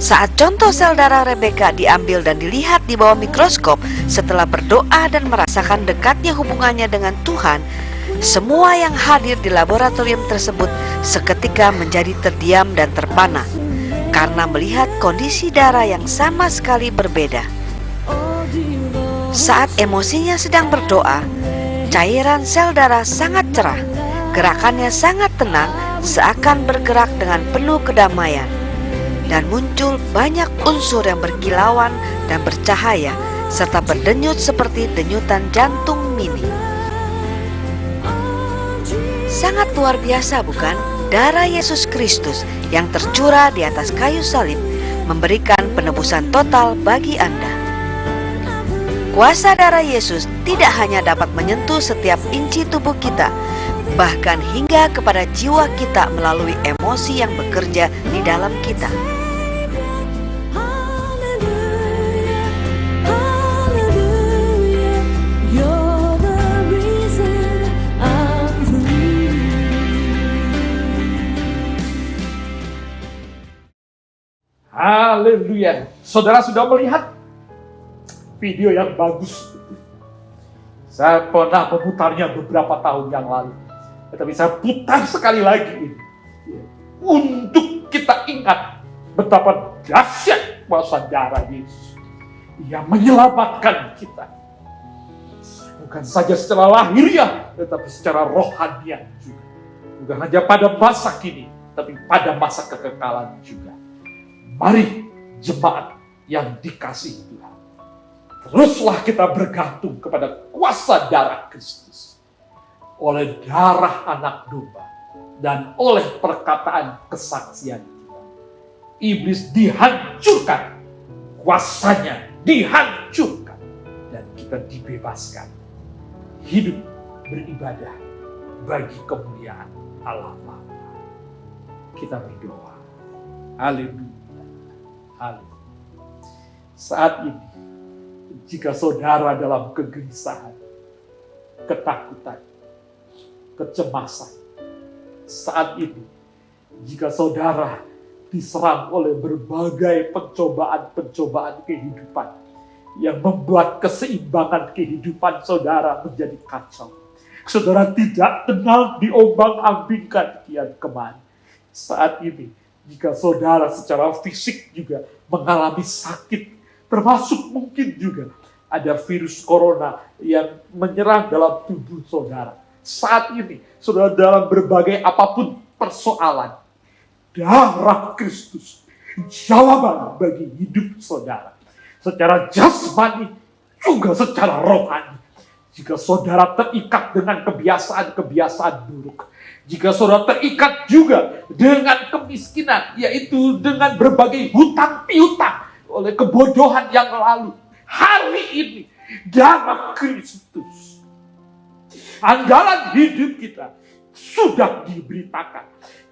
Saat contoh sel darah Rebecca diambil dan dilihat di bawah mikroskop setelah berdoa dan merasakan dekatnya hubungannya dengan Tuhan, semua yang hadir di laboratorium tersebut seketika menjadi terdiam dan terpana karena melihat kondisi darah yang sama sekali berbeda. Saat emosinya sedang berdoa, cairan sel darah sangat cerah, gerakannya sangat tenang, seakan bergerak dengan penuh kedamaian. Dan muncul banyak unsur yang berkilauan dan bercahaya serta berdenyut seperti denyutan jantung mini. Sangat luar biasa, bukan? Darah Yesus Kristus yang tercurah di atas kayu salib memberikan penebusan total bagi Anda. Kuasa darah Yesus tidak hanya dapat menyentuh setiap inci tubuh kita, bahkan hingga kepada jiwa kita melalui emosi yang bekerja di dalam kita. Haleluya. Saudara sudah melihat video yang bagus. Saya pernah memutarnya beberapa tahun yang lalu. Tetapi saya putar sekali lagi ini. Untuk kita ingat betapa dahsyat kuasa darah Yesus yang menyelamatkan kita. Bukan saja secara lahiriah, tetapi secara rohaniah juga. Bukan hanya pada masa kini, tapi pada masa kekekalan juga. Mari jemaat yang dikasihi Tuhan, teruslah kita bergantung kepada kuasa darah Kristus. Oleh darah anak domba dan oleh perkataan kesaksian kita, iblis dihancurkan, kuasanya dihancurkan, dan kita dibebaskan. Hidup beribadah bagi kemuliaan Allah Bapa. Kita berdoa. Haleluya. Saat ini, jika saudara dalam kegelisahan, ketakutan, kecemasan, saat ini, jika saudara diserang oleh berbagai pencobaan-pencobaan kehidupan yang membuat keseimbangan kehidupan saudara menjadi kacau, saudara tidak tenang, diombang-ambingkan kian kemana. Saat ini, jika saudara secara fisik juga mengalami sakit, termasuk mungkin juga ada virus corona yang menyerang dalam tubuh saudara. Saat ini, saudara dalam berbagai apapun persoalan, darah Kristus jawaban bagi hidup saudara. Secara jasmani, juga secara rohani. Jika saudara terikat dengan kebiasaan-kebiasaan buruk, Jika saudara terikat juga dengan kemiskinan, yaitu dengan berbagai hutang piutang oleh kebodohan yang lalu, hari ini darah Kristus, andalan hidup kita, sudah diberitakan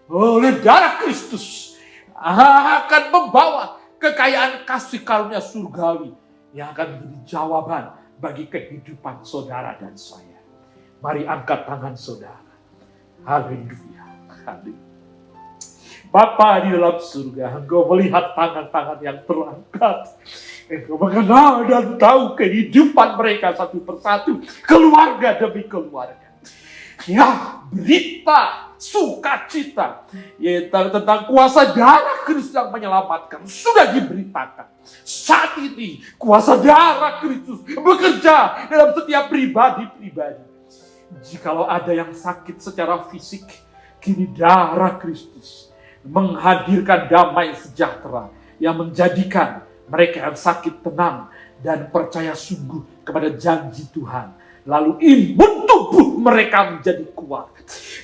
oleh darah Kristus akan membawa kekayaan kasih karunia surgawi yang akan menjadi jawaban bagi kehidupan saudara dan saya. Mari angkat tangan saudara. Haleluya. Haleluya. Bapa di dalam surga, Engkau melihat tangan-tangan yang terangkat. Engkau mengenal dan tahu kehidupan mereka satu persatu, keluarga demi keluarga. Ya, berita sukacita tentang kuasa darah Kristus yang menyelamatkan sudah diberitakan. Saat ini kuasa darah Kristus bekerja dalam setiap pribadi-pribadi. Jikalau ada yang sakit secara fisik, kini darah Kristus menghadirkan damai sejahtera yang menjadikan mereka yang sakit tenang dan percaya sungguh kepada janji Tuhan. Lalu imun tubuh mereka menjadi kuat.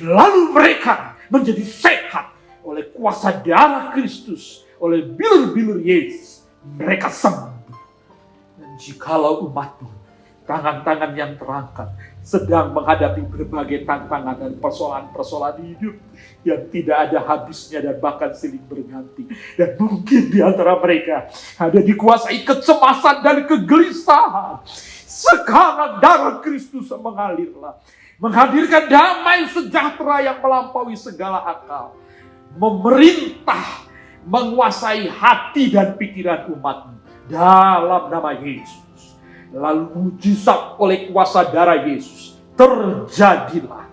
Lalu mereka menjadi sehat oleh kuasa darah Kristus, oleh bilur-bilur Yesus. Mereka sembuh. Dan jikalau umatmu, tangan-tangan yang terangkat, sedang menghadapi berbagai tantangan dan persoalan-persoalan hidup yang tidak ada habisnya dan bahkan silih berganti. Dan mungkin di antara mereka ada dikuasai kecemasan dan kegelisahan. Sekarang darah Kristus mengalirlah, menghadirkan damai sejahtera yang melampaui segala akal, memerintah, menguasai hati dan pikiran umatmu dalam nama Yesus. Lalu mujizat oleh kuasa darah Yesus terjadilah.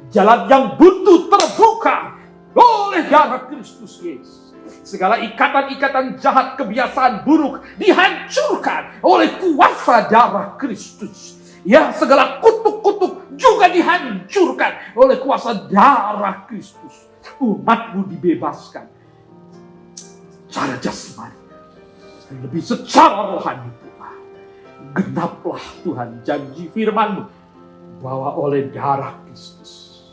Jalan yang buntu terbuka oleh darah Kristus Yesus. Segala ikatan-ikatan jahat, kebiasaan buruk dihancurkan oleh kuasa darah Kristus. Ya, segala kutuk-kutuk juga dihancurkan oleh kuasa darah Kristus. Umatmu dibebaskan secara jasmani, lebih secara rohani pula. Genaplah Tuhan janji firman-Mu bahwa oleh darah Kristus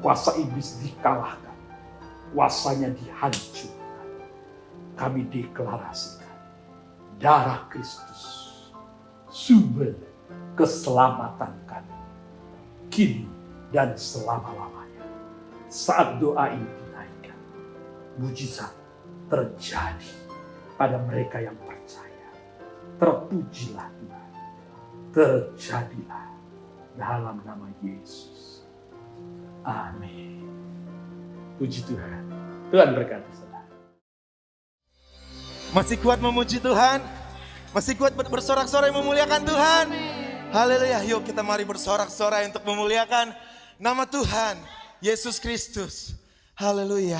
kuasa iblis dikalahkan, kuasanya dihancurkan. Kami deklarasikan darah Kristus sumber keselamatan kami kini dan selama-lamanya. Saat doa ini dinaikkan, mujizat terjadi pada mereka yang percaya. Terpujilah Tuhan. Terjadilah dalam nama Yesus. Amin. Puji Tuhan. Tuhan berkati saudara. Masih kuat memuji Tuhan? Masih kuat bersorak-sorai memuliakan Tuhan? Haleluya. Yuk kita mari bersorak-sorai untuk memuliakan nama Tuhan Yesus Kristus. Haleluya.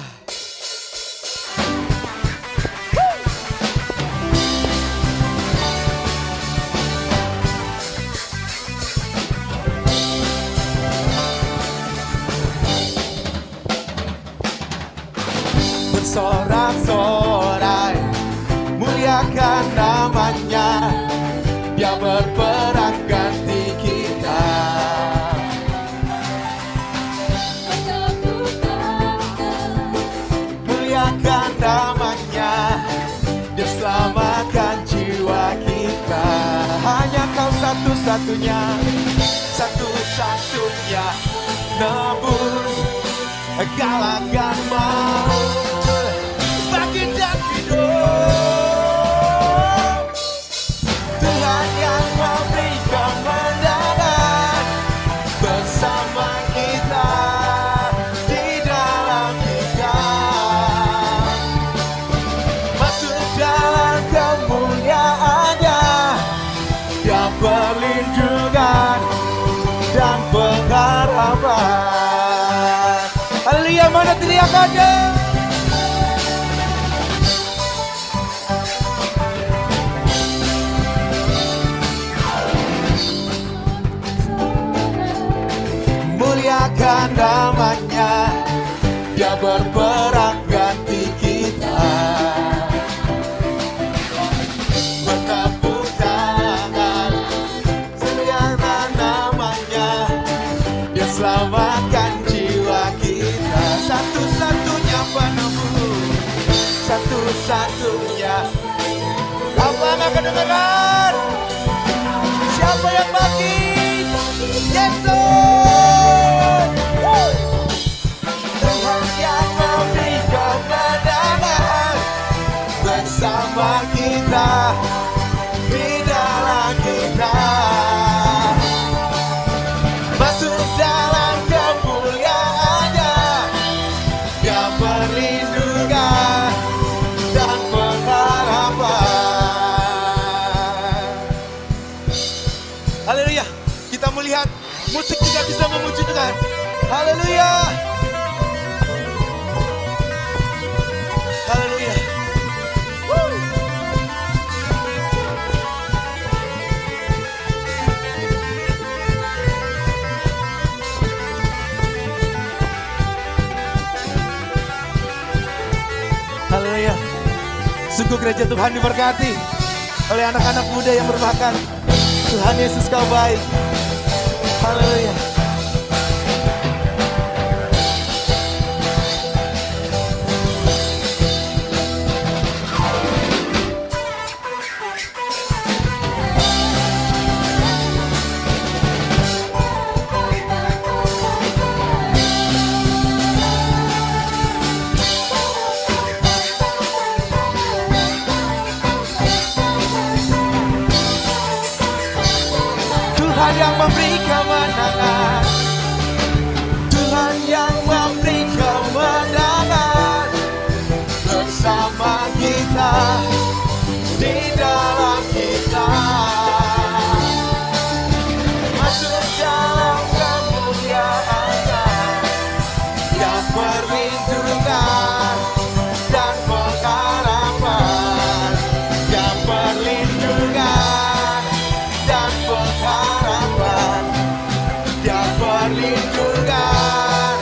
Bersorak-sorai, muliakan namanya. Dia berperang ganti kita. Muliakan namanya. Dia selamatkan jiwa kita. Hanya Kau satu-satunya, satu-satunya nebus galakan maut bagi dan hidup. Tuhan yang memberi kemenangan bersama kita di dalam kita. Masuk dalam kemuliaannya, Dia perlindungan dan pengharapan. Haleluya, mana teriakannya? Muliakan namanya, Dia berperang ganti kita. Bertepuk tangan, sediakan namanya. katakan, siapa yang bangkit? Yesus. Tuhan yang memberi kemenangan bersama kita, di dalam kita. Masuk dalam kemuliaan-Nya, Dia perlindungan dan pengharapan. Haleluya. Kita melihat musik juga bisa memuji Tuhan. Haleluya. Haleluya. Haleluya. Sungguh gereja Tuhan diberkati oleh anak-anak muda yang berbakat. Tuhan Yesus Kau baik. Haleluya. Tuhan yang memberi kemenangan, Tuhan yang memberi kemenangan bersama kita, di dalam kita. Masuk dalam kemuliaan-Nya, Dia perlindungan dan pengharapan, Dia perlindungan dan pengharapan, Dia perlindungan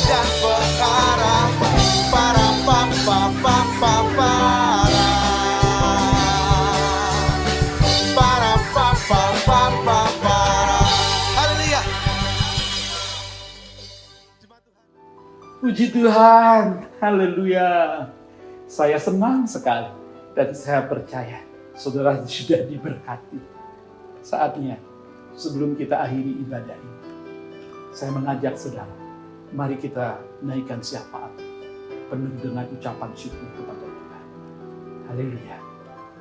dan pengharapan. Para papa papa para, para papa papa para. Haleluya. Puji Tuhan, haleluya. Saya senang sekali dan saya percaya saudara sudah diberkati. Saatnya sebelum kita akhiri ibadah ini, saya mengajak saudara, mari kita naikkan syafaat penuh dengan ucapan syukur kepada Tuhan. Haleluya.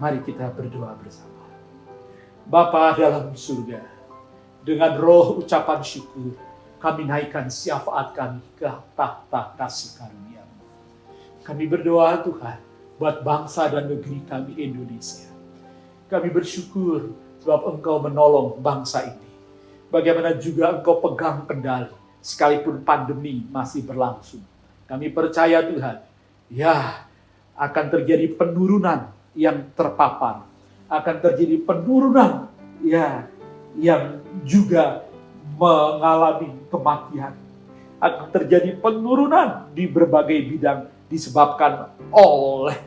Mari kita berdoa bersama. Bapa dalam surga, dengan roh ucapan syukur, kami naikkan syafaat kami ke tahta kasih karunia-Mu. Kami berdoa Tuhan, buat bangsa dan negeri kami Indonesia. Kami bersyukur sebab Engkau menolong bangsa ini. Bagaimana juga Engkau pegang kendali, sekalipun pandemi masih berlangsung. Kami percaya Tuhan, ya akan terjadi penurunan yang terpapar. Akan terjadi penurunan ya yang juga mengalami kematian. Akan terjadi penurunan di berbagai bidang disebabkan oleh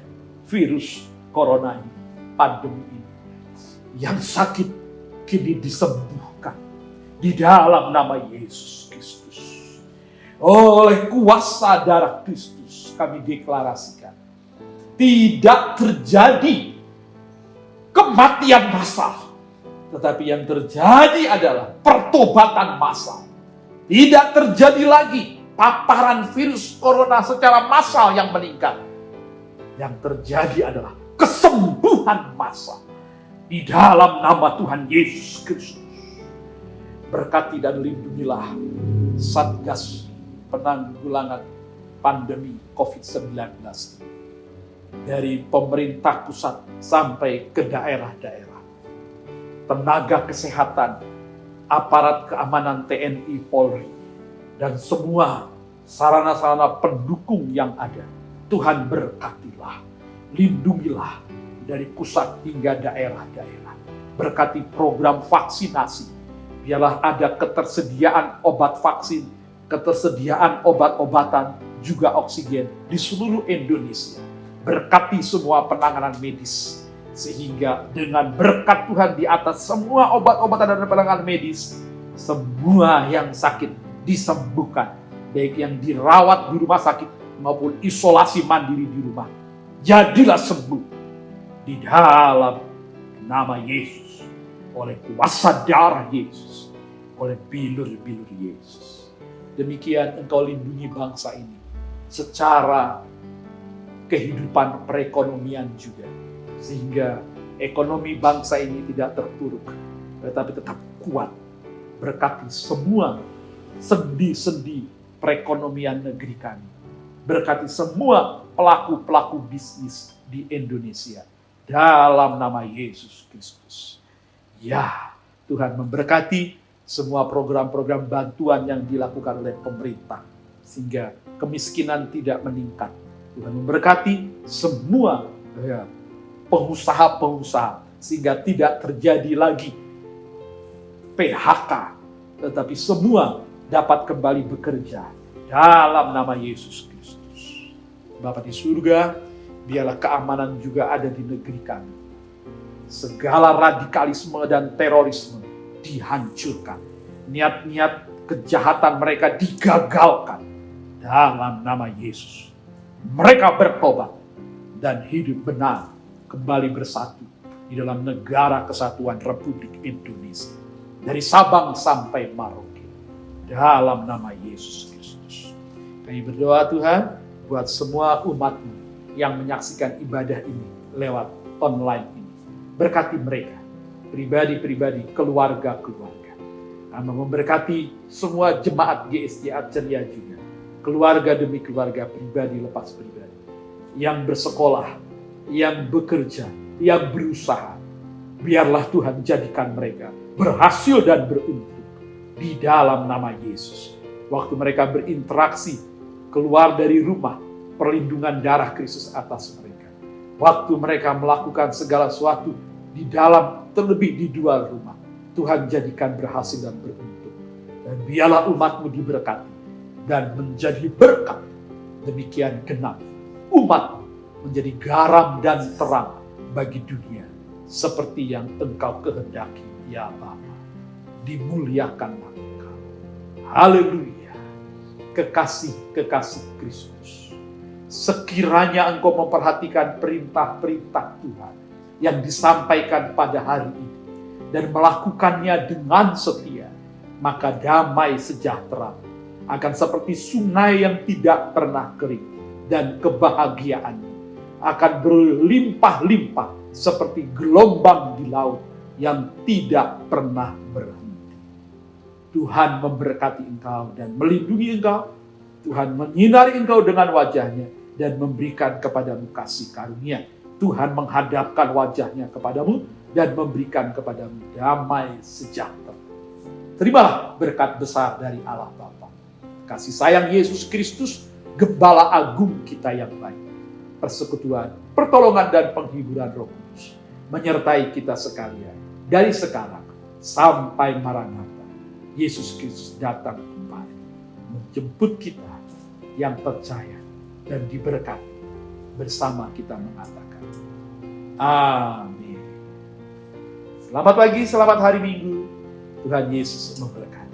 virus corona ini, pandemi ini. Yang sakit kini disembuhkan di dalam nama Yesus Kristus. Oleh kuasa darah Kristus kami deklarasikan, tidak terjadi kematian massal, tetapi yang terjadi adalah pertobatan massal. Tidak terjadi lagi paparan virus corona secara massal yang meningkat. Yang terjadi adalah kesembuhan massal di dalam nama Tuhan Yesus Kristus. Berkati dan lindungilah Satgas Penanggulangan Pandemi COVID-19 dari pemerintah pusat sampai ke daerah-daerah. Tenaga kesehatan, aparat keamanan TNI Polri, dan semua sarana-sarana pendukung yang ada. Tuhan berkatilah, lindungilah dari pusat hingga daerah-daerah. Berkati program vaksinasi. Biarlah ada ketersediaan obat vaksin, ketersediaan obat-obatan, juga oksigen di seluruh Indonesia. Berkati semua penanganan medis. Sehingga dengan berkat Tuhan di atas semua obat-obatan dan penanganan medis, semua yang sakit disembuhkan. Baik yang dirawat di rumah sakit maupun isolasi mandiri di rumah. Jadilah sembuh di dalam nama Yesus, oleh kuasa darah Yesus, oleh bilur-bilur Yesus. Demikian Engkau lindungi bangsa ini secara kehidupan perekonomian juga, sehingga ekonomi bangsa ini tidak terpuruk, tetapi tetap kuat. Berkati semua sendi-sendi perekonomian negeri kami. Berkati semua pelaku-pelaku bisnis di Indonesia. Dalam nama Yesus Kristus. Ya, Tuhan memberkati semua program-program bantuan yang dilakukan oleh pemerintah, sehingga kemiskinan tidak meningkat. Tuhan memberkati semua pengusaha-pengusaha, sehingga tidak terjadi lagi PHK, tetapi semua dapat kembali bekerja dalam nama Yesus Kristus. Bapa di surga, biarlah keamanan juga ada di negeri kami. Segala radikalisme dan terorisme dihancurkan. Niat-niat kejahatan mereka digagalkan dalam nama Yesus. Mereka bertobat dan hidup benar kembali bersatu di dalam negara kesatuan Republik Indonesia. Dari Sabang sampai Merauke. Dalam nama Yesus Kristus. Kami berdoa Tuhan buat semua umat-Mu yang menyaksikan ibadah ini lewat online ini. Berkati mereka, pribadi-pribadi, keluarga-keluarga. Kami memberkati semua jemaat GSJ Ceria juga. Keluarga demi keluarga, pribadi lepas pribadi. Yang bersekolah, yang bekerja, yang berusaha. Biarlah Tuhan jadikan mereka berhasil dan beruntung di dalam nama Yesus. Waktu mereka berinteraksi keluar dari rumah, perlindungan darah Kristus atas mereka. Waktu mereka melakukan segala sesuatu di dalam, terlebih di luar rumah, Tuhan jadikan berhasil dan beruntung. Dan biarlah umat-Mu diberkati dan menjadi berkat. Demikian genap umat menjadi garam dan terang bagi dunia, seperti yang Engkau kehendaki, ya Bapa. Dimuliakanlah Engkau. Haleluya. Kekasih-kekasih Kristus. Sekiranya Engkau memperhatikan perintah-perintah Tuhan yang disampaikan pada hari ini dan melakukannya dengan setia, maka damai sejahtera akan seperti sungai yang tidak pernah kering, dan kebahagiaannya akan berlimpah-limpah seperti gelombang di laut yang tidak pernah berhenti. Tuhan memberkati engkau dan melindungi engkau. Tuhan menyinari engkau dengan wajahnya dan memberikan kepadamu kasih karunia. Tuhan menghadapkan wajahnya kepadamu dan memberikan kepadamu damai sejahtera. Terimalah berkat besar dari Allah Bapa, kasih sayang Yesus Kristus, Gembala Agung kita yang baik, persekutuan, pertolongan dan penghiburan Roh Kudus menyertai kita sekalian dari sekarang sampai Maranatha. Yesus Kristus datang kembali menjemput kita yang percaya dan diberkati. Bersama kita mengatakan amin. Selamat pagi, selamat hari Minggu. Tuhan Yesus memberkati.